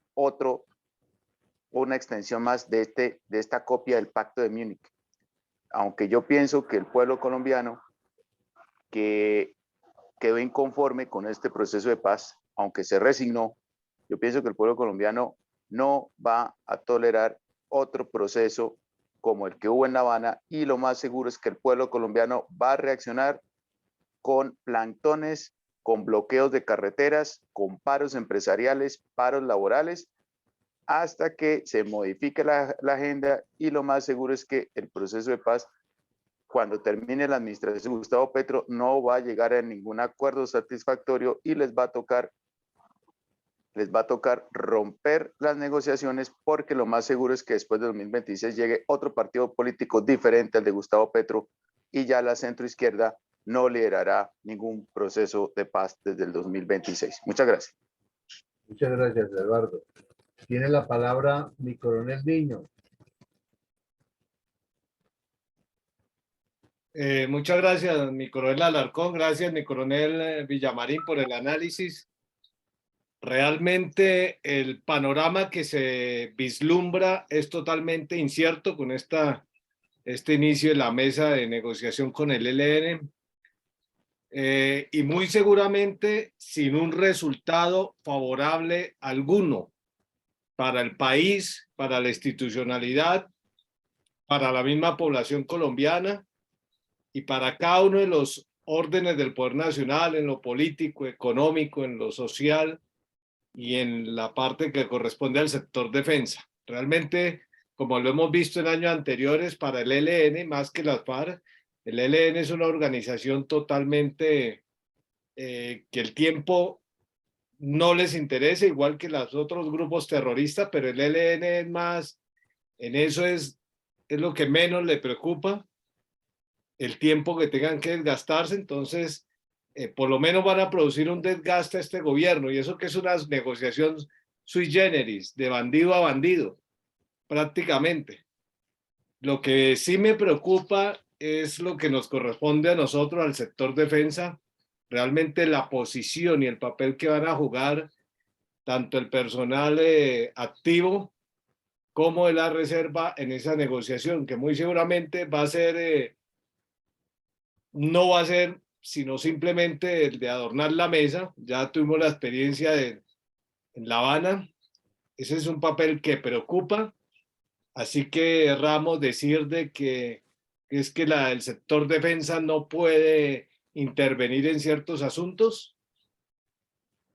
una extensión más de esta copia del Pacto de Múnich. Aunque yo pienso que el pueblo colombiano que quedó inconforme con este proceso de paz, aunque se resignó, yo pienso que el pueblo colombiano no va a tolerar otro proceso como el que hubo en La Habana, y lo más seguro es que el pueblo colombiano va a reaccionar con plantones, con bloqueos de carreteras, con paros empresariales, paros laborales, hasta que se modifique la agenda, y lo más seguro es que el proceso de paz, cuando termine la administración de Gustavo Petro, no va a llegar a ningún acuerdo satisfactorio y les va a tocar romper las negociaciones, porque lo más seguro es que después de 2026 llegue otro partido político diferente al de Gustavo Petro, y ya la centroizquierda no liderará ningún proceso de paz desde el 2026. Muchas gracias. Muchas gracias, Eduardo. Tiene la palabra mi coronel Niño. Muchas gracias, mi coronel Alarcón. Gracias, mi coronel Villamarín, por el análisis. Realmente el panorama que se vislumbra es totalmente incierto con este inicio de la mesa de negociación con el ELN, y muy seguramente sin un resultado favorable alguno para el país, para la institucionalidad, para la misma población colombiana y para cada uno de los órdenes del poder nacional, en lo político, económico, en lo social y en la parte que corresponde al sector defensa. Realmente, como lo hemos visto en años anteriores, para el ELN, más que las FARC, el ELN es una organización totalmente que el tiempo no les interesa, igual que los otros grupos terroristas, pero el ELN es más, en eso es lo que menos le preocupa, el tiempo que tengan que desgastarse. Entonces, por lo menos van a producir un desgaste a este gobierno, y eso que es una negociación sui generis, de bandido a bandido, prácticamente. Lo que sí me preocupa es lo que nos corresponde a nosotros, al sector defensa, realmente la posición y el papel que van a jugar tanto el personal activo como de la reserva en esa negociación, que muy seguramente va a ser, no va a ser sino simplemente el de adornar la mesa. Ya tuvimos la experiencia en La Habana. Ese es un papel que preocupa, así que erramos decir de que es que el sector defensa no puede intervenir en ciertos asuntos,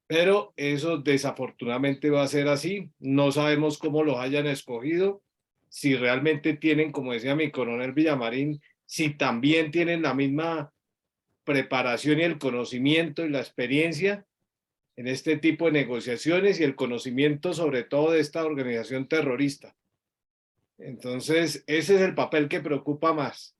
pero eso desafortunadamente va a ser así. No sabemos cómo los hayan escogido, si realmente tienen, como decía mi coronel Villamarín, si también tienen la misma preparación y el conocimiento y la experiencia en este tipo de negociaciones, y el conocimiento sobre todo de esta organización terrorista. Entonces, ese es el papel que preocupa más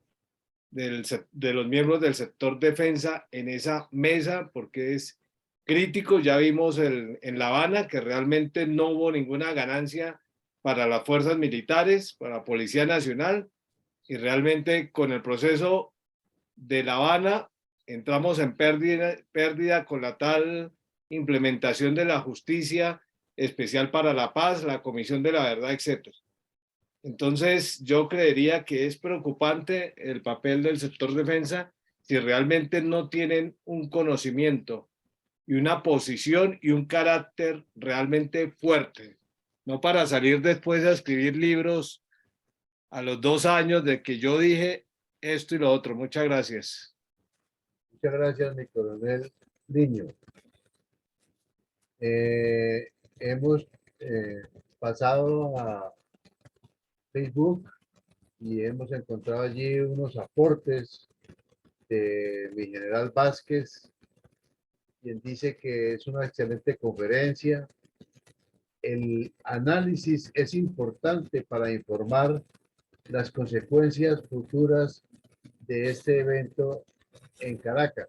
de los miembros del sector defensa en esa mesa, porque es crítico. Ya vimos en La Habana que realmente no hubo ninguna ganancia para las fuerzas militares, para la Policía Nacional, y realmente con el proceso de La Habana entramos en pérdida con la tal implementación de la Justicia Especial para la Paz, la Comisión de la Verdad, etc. Entonces, yo creería que es preocupante el papel del sector defensa si realmente no tienen un conocimiento y una posición y un carácter realmente fuerte, no para salir después a escribir libros a los 2 años de que yo dije esto y lo otro. Muchas gracias. Muchas gracias, mi coronel Niño. hemos pasado a Facebook y hemos encontrado allí unos aportes de mi general Vázquez, quien dice que es una excelente conferencia. El análisis es importante para informar las consecuencias futuras de este evento en Caracas.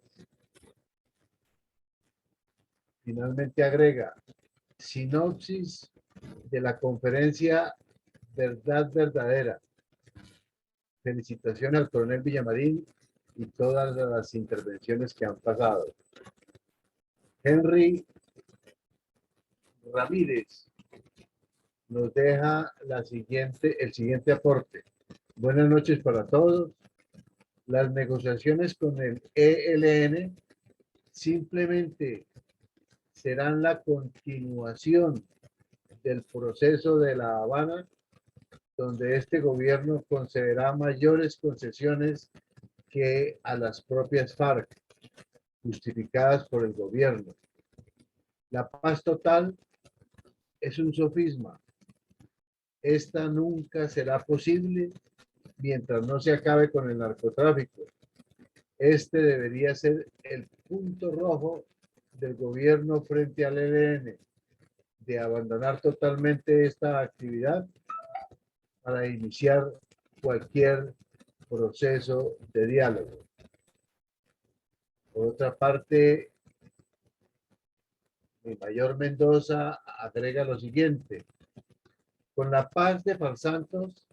Finalmente agrega, sinopsis de la conferencia Verdad Verdadera. Felicitaciones al coronel Villamarín y todas las intervenciones que han pasado. Henry Ramírez nos deja el siguiente aporte. Buenas noches para todos. Las negociaciones con el ELN simplemente serán la continuación del proceso de La Habana, donde este gobierno concederá mayores concesiones que a las propias FARC, justificadas por el gobierno. La paz total es un sofisma. Esta nunca será posible mientras no se acabe con el narcotráfico. Este debería ser el punto rojo del gobierno frente al ELN, de abandonar totalmente esta actividad para iniciar cualquier proceso de diálogo. Por otra parte, mi mayor Mendoza agrega lo siguiente. Con la paz de Farsantos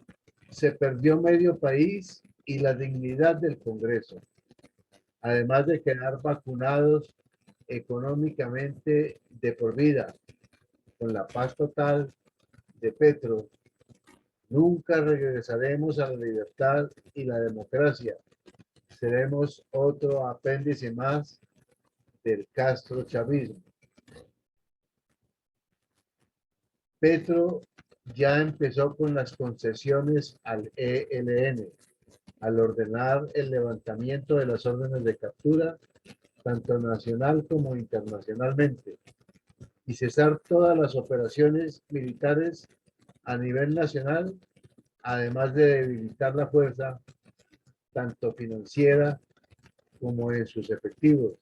se perdió medio país y la dignidad del Congreso, además de quedar vacunados económicamente de por vida. Con la paz total de Petro, nunca regresaremos a la libertad y la democracia. Seremos otro apéndice más del castrochavismo. Petro ya empezó con las concesiones al ELN, al ordenar el levantamiento de las órdenes de captura, tanto nacional como internacionalmente, y cesar todas las operaciones militares a nivel nacional, además de debilitar la fuerza, tanto financiera como en sus efectivos.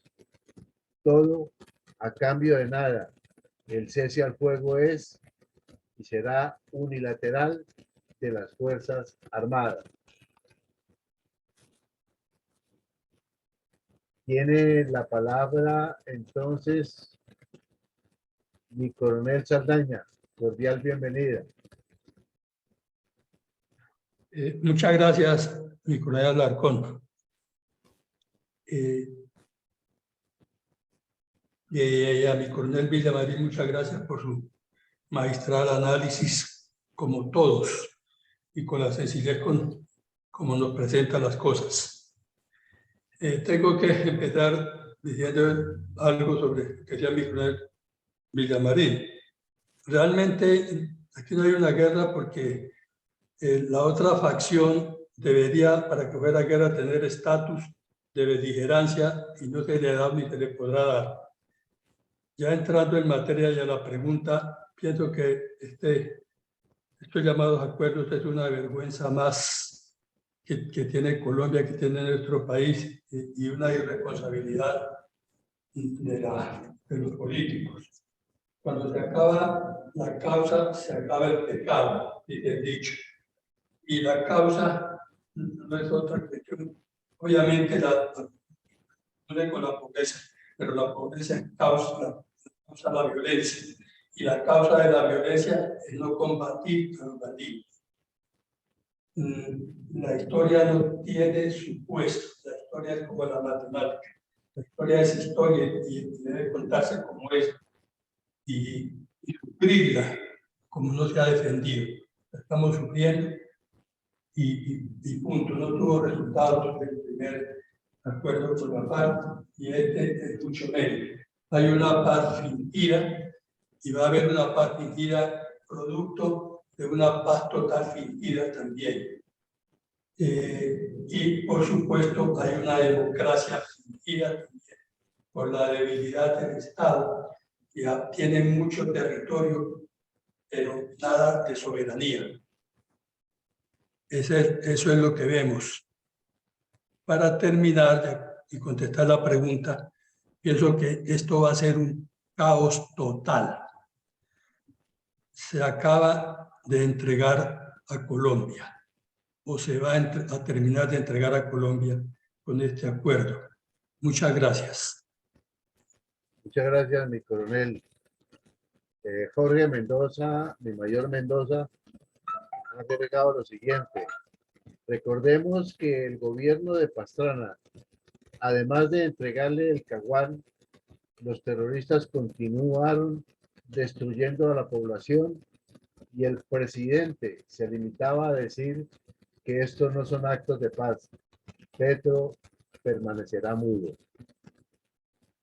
Todo a cambio de nada. El cese al fuego es y será unilateral de las Fuerzas Armadas. Tiene la palabra entonces mi coronel Saldaña. Cordial bienvenida. Muchas gracias, mi coronel Alarcón. Y a mi coronel Villamarín, muchas gracias por su magistral análisis, como todos, y con la sencillez como nos presenta las cosas. Tengo que empezar diciendo algo sobre lo que decía mi coronel Villamarín. Realmente aquí no hay una guerra porque la otra facción debería, para que fuera guerra, tener estatus de beligerancia y no se le ha dado ni se le podrá dar. Ya entrando en materia y a la pregunta, pienso que estos llamados acuerdos es una vergüenza más que tiene Colombia, que tiene nuestro país, y una irresponsabilidad de los políticos. Cuando se acaba la causa, se acaba el pecado, dice el dicho. Y la causa no es otra cuestión. Obviamente, no con la pobreza, pero la pobreza causa la violencia. Y la causa de la violencia es no combatir a los bandidos. La historia no tiene supuestos. La historia es como la matemática. La historia es historia y debe contarse como es. Y sufrirla como no se ha defendido. La estamos sufriendo y punto. No tuvo resultados del primer acuerdo con la FARC y este es mucho menos. Hay una paz fingida y va a haber una paz fingida producto de una paz total fingida también. Y por supuesto hay una democracia fingida también por la debilidad del Estado ya tienen mucho territorio, pero nada de soberanía. Eso es lo que vemos. Para terminar y contestar la pregunta, pienso que esto va a ser un caos total. Se acaba de entregar a Colombia, o se va a terminar de entregar a Colombia con este acuerdo. Muchas gracias. Muchas gracias, mi coronel. Jorge Mendoza, mi mayor Mendoza, ha agregado lo siguiente. Recordemos que el gobierno de Pastrana, además de entregarle el Caguán, los terroristas continuaron destruyendo a la población y el presidente se limitaba a decir que estos no son actos de paz. Petro permanecerá mudo,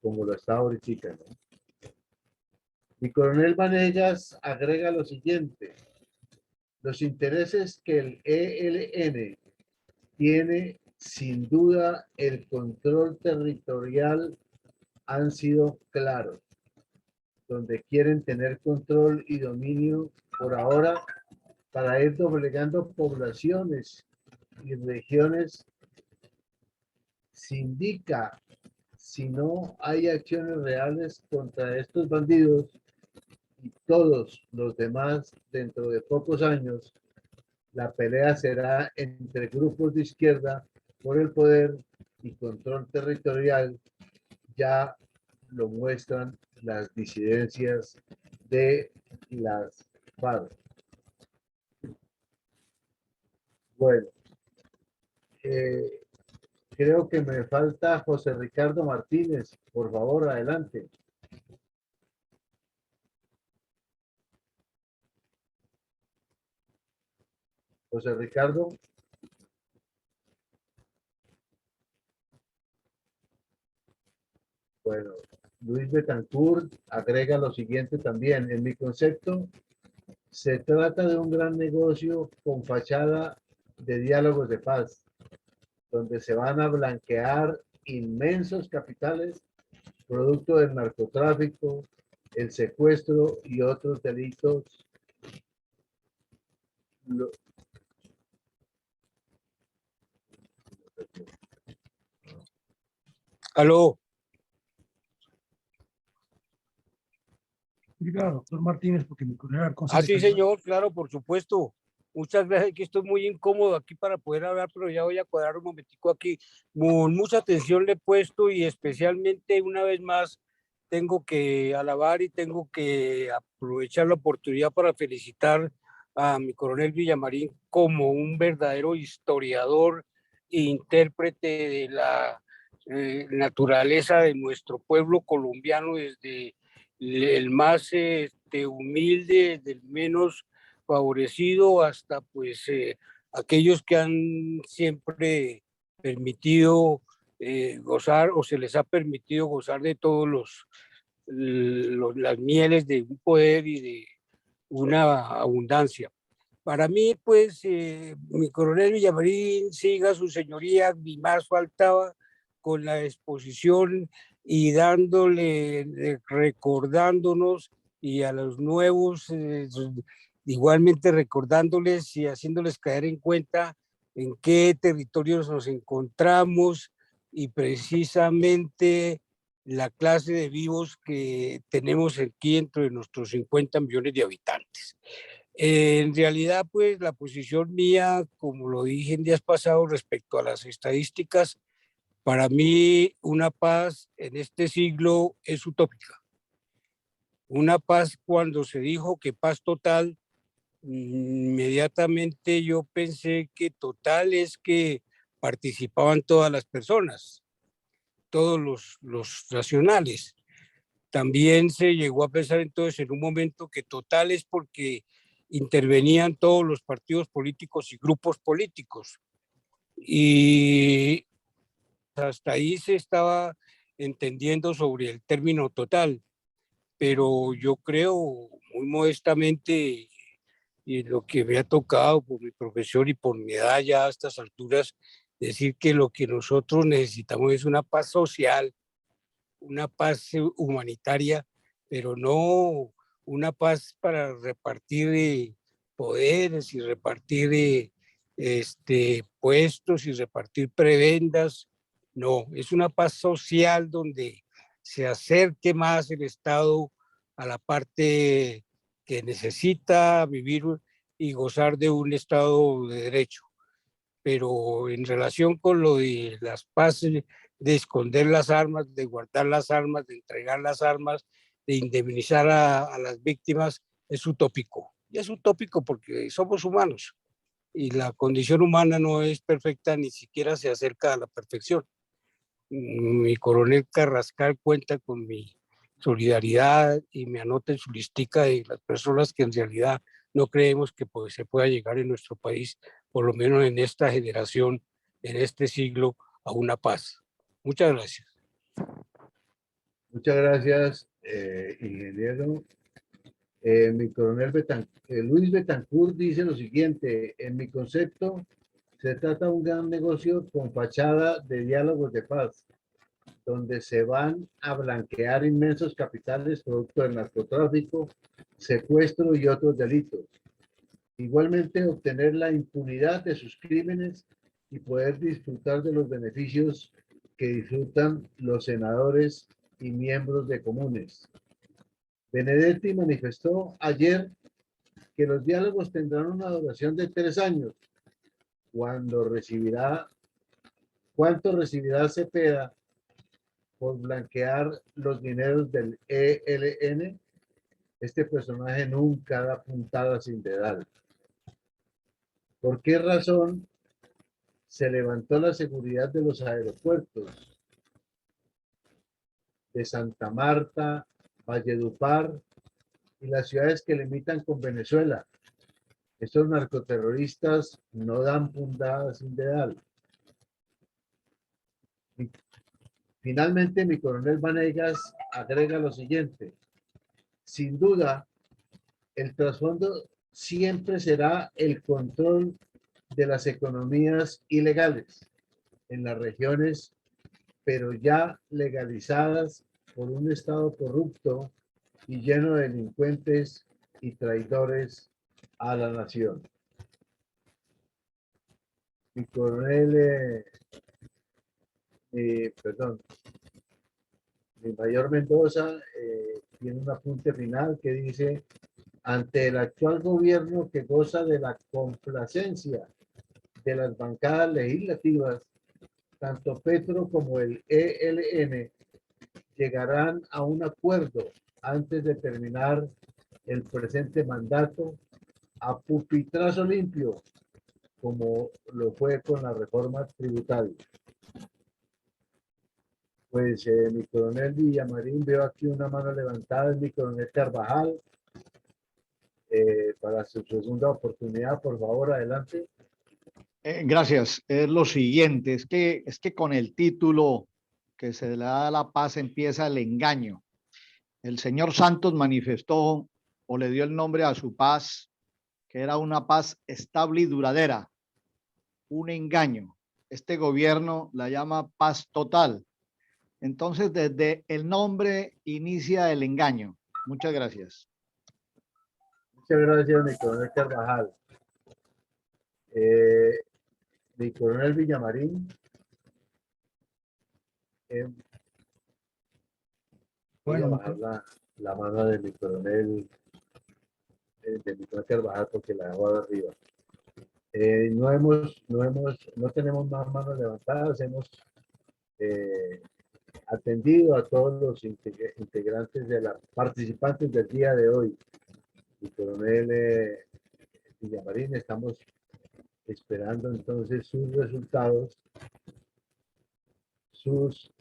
como lo está ahorita, ¿no? Mi coronel Vanegas agrega lo siguiente. Los intereses que el ELN tiene, sin duda, el control territorial han sido claros, donde quieren tener control y dominio por ahora para ir doblegando poblaciones y regiones. Se indica, si no hay acciones reales contra estos bandidos y todos los demás dentro de pocos años, la pelea será entre grupos de izquierda por el poder y control territorial. Ya lo muestran las disidencias de las FARC. Bueno, creo que me falta José Ricardo Martínez. Por favor, adelante. José Ricardo. Bueno, Luis Betancourt agrega lo siguiente también. En mi concepto, se trata de un gran negocio con fachada de diálogos de paz, donde se van a blanquear inmensos capitales, producto del narcotráfico, el secuestro y otros delitos. Aló. Obrigado, doctor Martínez, porque mi coronel Alarcón se Ah, le sí, cayó. señor, claro, por supuesto. Muchas gracias, que estoy muy incómodo aquí para poder hablar, pero ya voy a cuadrar un momentico aquí. Con mucha atención le he puesto y especialmente una vez más tengo que alabar y tengo que aprovechar la oportunidad para felicitar a mi coronel Villamarín como un verdadero historiador e intérprete de la naturaleza de nuestro pueblo colombiano, desde el más humilde, del menos favorecido, hasta pues aquellos que han siempre permitido gozar o se les ha permitido gozar de todos las mieles de un poder y de una abundancia. Para mí, pues, mi coronel Villamarín, siga su señoría, ni más faltaba, con la exposición y dándole, recordándonos, y a los nuevos, igualmente recordándoles y haciéndoles caer en cuenta en qué territorios nos encontramos y precisamente la clase de vivos que tenemos aquí entre nuestros 50 millones de habitantes. En realidad, pues la posición mía, como lo dije en días pasados respecto a las estadísticas, para mí una paz en este siglo es utópica. Una paz, cuando se dijo que paz total, inmediatamente yo pensé que total es que participaban todas las personas, todos los nacionales. También se llegó a pensar entonces en un momento que total es porque intervenían todos los partidos políticos y grupos políticos. Y hasta ahí se estaba entendiendo sobre el término total. Pero yo creo muy modestamente, y lo que me ha tocado por mi profesión y por mi edad ya a estas alturas, decir que lo que nosotros necesitamos es una paz social, una paz humanitaria pero no una paz para repartir poderes y repartir puestos y repartir prebendas. No, es una paz social donde se acerque más el Estado a la parte que necesita vivir y gozar de un Estado de derecho. Pero en relación con lo de las paces, de esconder las armas, de guardar las armas, de entregar las armas, de indemnizar a las víctimas, es utópico. Y es utópico porque somos humanos y la condición humana no es perfecta, ni siquiera se acerca a la perfección. Mi coronel Carrascal cuenta con mi solidaridad y me anota en su listica de las personas que en realidad no creemos que se pueda llegar en nuestro país, por lo menos en esta generación, en este siglo, a una paz. Muchas gracias. Muchas gracias, ingeniero. Mi coronel Luis Betancourt dice lo siguiente: en mi concepto, se trata de un gran negocio con fachada de diálogos de paz, donde se van a blanquear inmensos capitales producto del narcotráfico, secuestro y otros delitos. Igualmente, obtener la impunidad de sus crímenes y poder disfrutar de los beneficios que disfrutan los senadores y miembros de comunes. Benedetti manifestó ayer que los diálogos tendrán una duración de 3 años. ¿Cuánto recibirá Cepeda por blanquear los dineros del ELN? Este personaje nunca da puntada sin dedal. ¿Por qué razón se levantó la seguridad de los aeropuertos de Santa Marta, Valledupar y las ciudades que limitan con Venezuela? Estos narcoterroristas no dan puntada sin dedal. Finalmente, mi coronel Vanegas agrega lo siguiente: sin duda, el trasfondo siempre será el control de las economías ilegales en las regiones, pero ya legalizadas por un Estado corrupto y lleno de delincuentes y traidores a la nación. Mi coronel, mi mayor Mendoza tiene un apunte final que dice: ante el actual gobierno que goza de la complacencia de las bancadas legislativas, tanto Petro como el ELN llegarán a un acuerdo antes de terminar el presente mandato a pupitrazo limpio, como lo fue con la reforma tributaria. Pues mi coronel Villamarín, veo aquí una mano levantada, es mi coronel Carvajal. Para su segunda oportunidad, por favor, adelante. Gracias. Es lo siguiente, es que con el título que se le da a la paz empieza el engaño. El señor Santos manifestó o le dio el nombre a su paz, que era una paz estable y duradera. Un engaño. Este gobierno la llama paz total. Entonces, desde el nombre inicia el engaño. Muchas gracias. Muchas gracias, mi coronel Carvajal. Mi coronel Villamarín. Voy a bajar la mano de mi coronel Carvajal porque la dejo arriba. No tenemos más manos levantadas. Hemos atendido a todos los integrantes participantes del día de hoy. Mi coronel Villamarín, estamos esperando entonces sus resultados, sus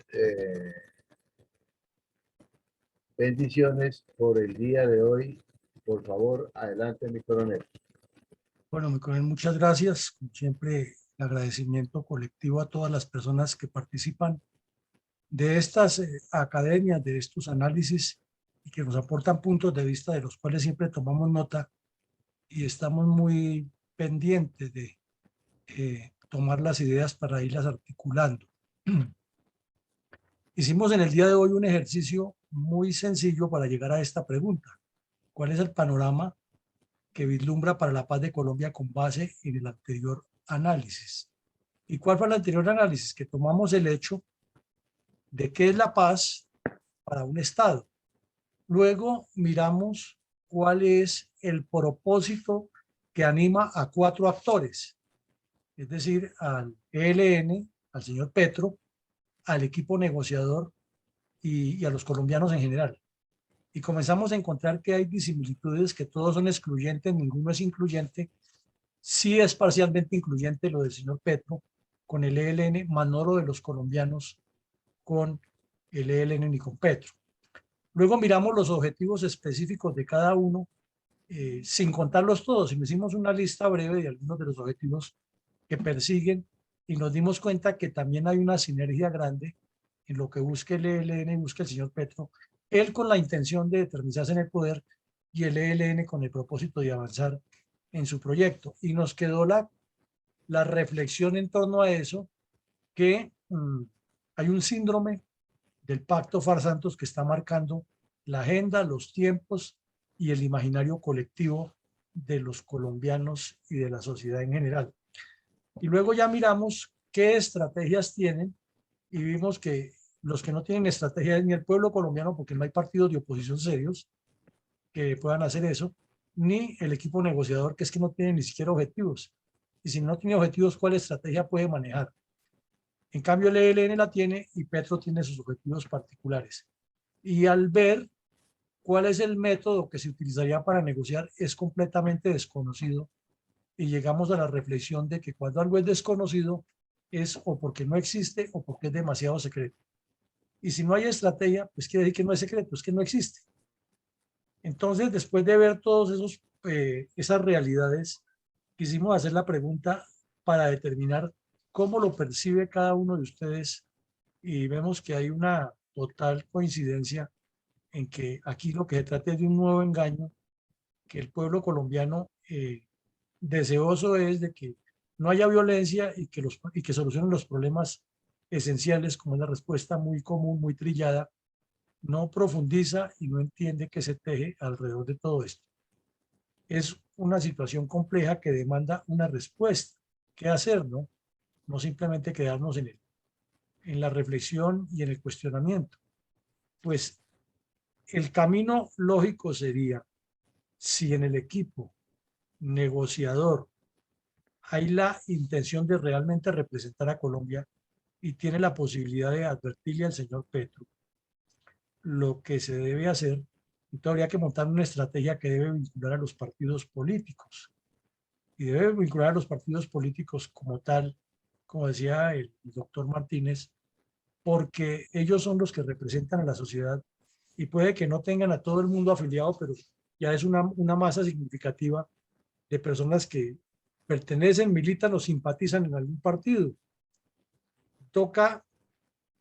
bendiciones por el día de hoy. Por favor, adelante, mi coronel. Bueno, mi coronel, muchas gracias. Como siempre, el agradecimiento colectivo a todas las personas que participan de estas academias, de estos análisis y que nos aportan puntos de vista de los cuales siempre tomamos nota y estamos muy pendientes de tomar las ideas para irlas articulando. Hicimos en el día de hoy un ejercicio muy sencillo para llegar a esta pregunta. ¿Cuál es el panorama que vislumbra para la paz de Colombia con base en el anterior análisis? ¿Y cuál fue el anterior análisis? Que tomamos el hecho de qué es la paz para un Estado. Luego miramos cuál es el propósito que anima a 4 actores, es decir, al ELN, al señor Petro, al equipo negociador y a los colombianos en general. Y comenzamos a encontrar que hay disimilitudes, que todos son excluyentes, ninguno es incluyente. Sí es parcialmente incluyente lo del señor Petro con el ELN, más no lo de los colombianos con el ELN ni con Petro. Luego miramos los objetivos específicos de cada uno, sin contarlos todos, y hicimos una lista breve de algunos de los objetivos que persiguen y nos dimos cuenta que también hay una sinergia grande en lo que busca el ELN y busca el señor Petro, él con la intención de eternizarse en el poder y el ELN con el propósito de avanzar en su proyecto. Y nos quedó la reflexión en torno a eso, que hay un síndrome del Pacto Farsantos que está marcando la agenda, los tiempos y el imaginario colectivo de los colombianos y de la sociedad en general. Y luego ya miramos qué estrategias tienen y vimos que los que no tienen estrategia es ni el pueblo colombiano, porque no hay partidos de oposición serios que puedan hacer eso, ni el equipo negociador, que es que no tiene ni siquiera objetivos. Y si no tiene objetivos, ¿cuál estrategia puede manejar? En cambio, el ELN la tiene y Petro tiene sus objetivos particulares. Y al ver cuál es el método que se utilizaría para negociar, es completamente desconocido. Y llegamos a la reflexión de que cuando algo es desconocido, es o porque no existe o porque es demasiado secreto. Y si no hay estrategia, pues quiere decir que no es secreto, es que no existe. Entonces, después de ver todas esas realidades, quisimos hacer la pregunta para determinar cómo lo percibe cada uno de ustedes, y vemos que hay una total coincidencia en que aquí lo que se trata es de un nuevo engaño, que el pueblo colombiano deseoso es de que no haya violencia y que solucionen los problemas esenciales, como es la respuesta muy común, muy trillada, no profundiza y no entiende que se teje alrededor de todo esto. Es una situación compleja que demanda una respuesta. ¿Qué hacer, no? No simplemente quedarnos en la reflexión y en el cuestionamiento. Pues el camino lógico sería, si en el equipo negociador hay la intención de realmente representar a Colombia y tiene la posibilidad de advertirle al señor Petro lo que se debe hacer, entonces habría que montar una estrategia que debe vincular a los partidos políticos. Y debe vincular a los partidos políticos como tal, como decía el doctor Martínez, porque ellos son los que representan a la sociedad y puede que no tengan a todo el mundo afiliado, pero ya es una masa significativa de personas que pertenecen, militan o simpatizan en algún partido. Toca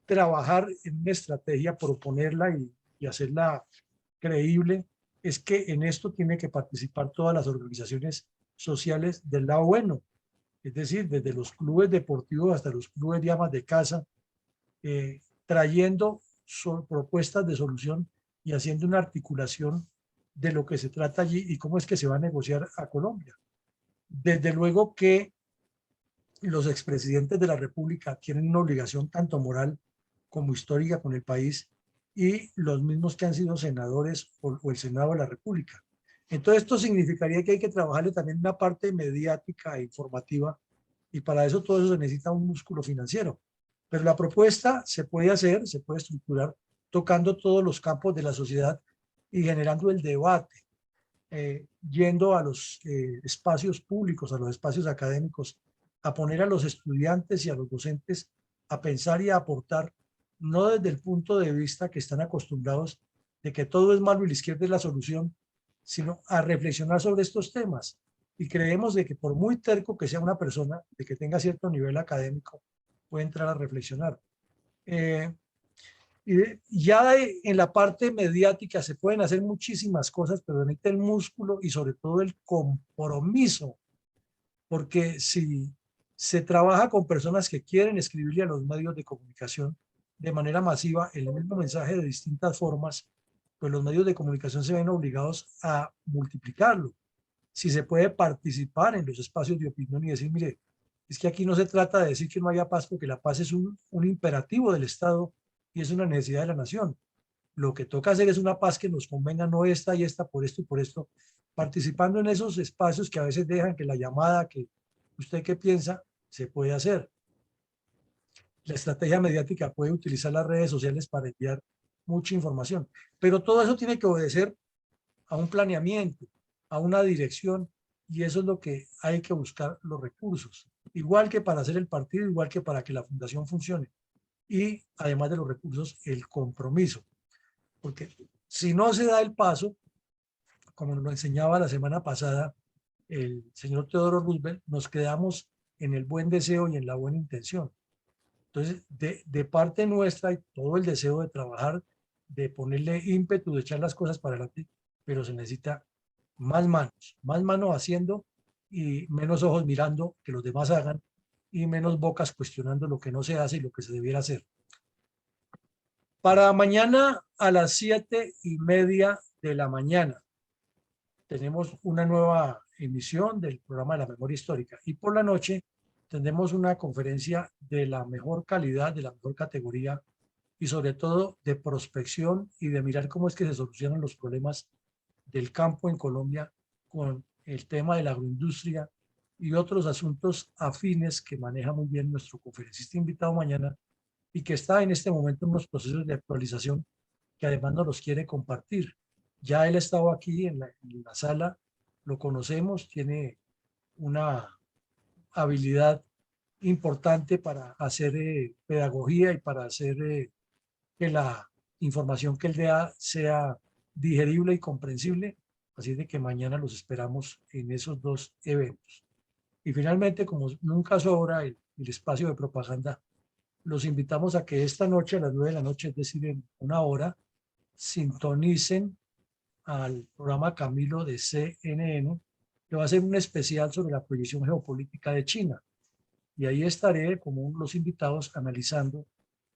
trabajar en una estrategia, proponerla y hacerla creíble. Es que en esto tiene que participar todas las organizaciones sociales del lado bueno, es decir, desde los clubes deportivos hasta los clubes de amas de casa, trayendo propuestas de solución y haciendo una articulación de lo que se trata allí y cómo es que se va a negociar a Colombia. Desde luego que los expresidentes de la República tienen una obligación tanto moral como histórica con el país, y los mismos que han sido senadores o el Senado de la República. Entonces esto significaría que hay que trabajarle también una parte mediática e informativa, y para eso todo eso se necesita un músculo financiero. Pero la propuesta se puede hacer, se puede estructurar tocando todos los campos de la sociedad y generando el debate, yendo a los espacios públicos, a los espacios académicos, a poner a los estudiantes y a los docentes a pensar y a aportar, no desde el punto de vista que están acostumbrados de que todo es malo y la izquierda es la solución, sino a reflexionar sobre estos temas. Y creemos de que por muy terco que sea una persona, de que tenga cierto nivel académico, puede entrar a reflexionar. Y ya en la parte mediática se pueden hacer muchísimas cosas, pero necesita el músculo y sobre todo el compromiso, porque si se trabaja con personas que quieren escribirle a los medios de comunicación, de manera masiva el mismo mensaje de distintas formas, pues los medios de comunicación se ven obligados a multiplicarlo. Si se puede participar en los espacios de opinión y decir, mire, es que aquí no se trata de decir que no haya paz, porque la paz es un imperativo del Estado y es una necesidad de la nación. Lo que toca hacer es una paz que nos convenga, no esta y esta, por esto y por esto, participando en esos espacios que a veces dejan que la llamada, que usted qué piensa, se puede hacer. La estrategia mediática puede utilizar las redes sociales para enviar mucha información, pero todo eso tiene que obedecer a un planeamiento, a una dirección, y eso es lo que hay que buscar los recursos, igual que para hacer el partido, igual que para que la fundación funcione, y además de los recursos, el compromiso, porque si no se da el paso, como nos lo enseñaba la semana pasada el señor Theodore Roosevelt, nos quedamos en el buen deseo y en la buena intención. Entonces, de parte nuestra, hay todo el deseo de trabajar, de ponerle ímpetu, de echar las cosas para adelante, pero se necesita más manos haciendo y menos ojos mirando que los demás hagan y menos bocas cuestionando lo que no se hace y lo que se debiera hacer. Para mañana a las 7:30 de la mañana tenemos una nueva emisión del programa de la memoria histórica y por la noche tendremos una conferencia de la mejor calidad, de la mejor categoría y sobre todo de prospección y de mirar cómo es que se solucionan los problemas del campo en Colombia con el tema de la agroindustria y otros asuntos afines que maneja muy bien nuestro conferencista invitado mañana y que está en este momento en unos procesos de actualización que además nos los quiere compartir. Ya él ha estado aquí en la sala, lo conocemos, tiene una habilidad importante para hacer pedagogía y para hacer que la información que él da sea digerible y comprensible. Así de que mañana los esperamos en esos dos eventos. Y finalmente, como nunca sobra el espacio de propaganda, los invitamos a que esta noche a las 9 de la noche, es decir, en una hora, sintonicen al programa Camilo de CNN, que va a ser un especial sobre la proyección geopolítica de China. Y ahí estaré como los invitados analizando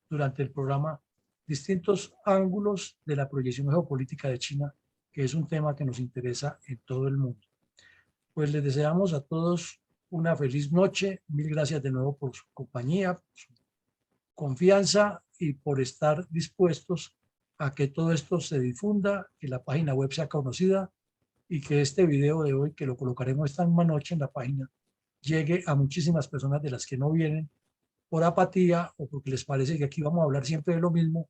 durante el programa distintos ángulos de la proyección geopolítica de China, que es un tema que nos interesa en todo el mundo. Pues les deseamos a todos una feliz noche. Mil gracias de nuevo por su compañía, por su confianza y por estar dispuestos a que todo esto se difunda, que la página web sea conocida y que este video de hoy, que lo colocaremos esta misma noche en la página, llegue a muchísimas personas de las que no vienen por apatía o porque les parece que aquí vamos a hablar siempre de lo mismo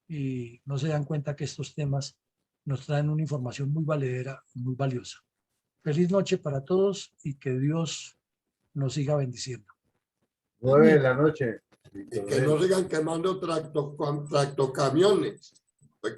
y no se dan cuenta que estos temas nos traen una información muy valedera y muy valiosa. Feliz noche para todos y que Dios nos siga bendiciendo. 9 de la noche. Y que no sigan quemando tractocamiones.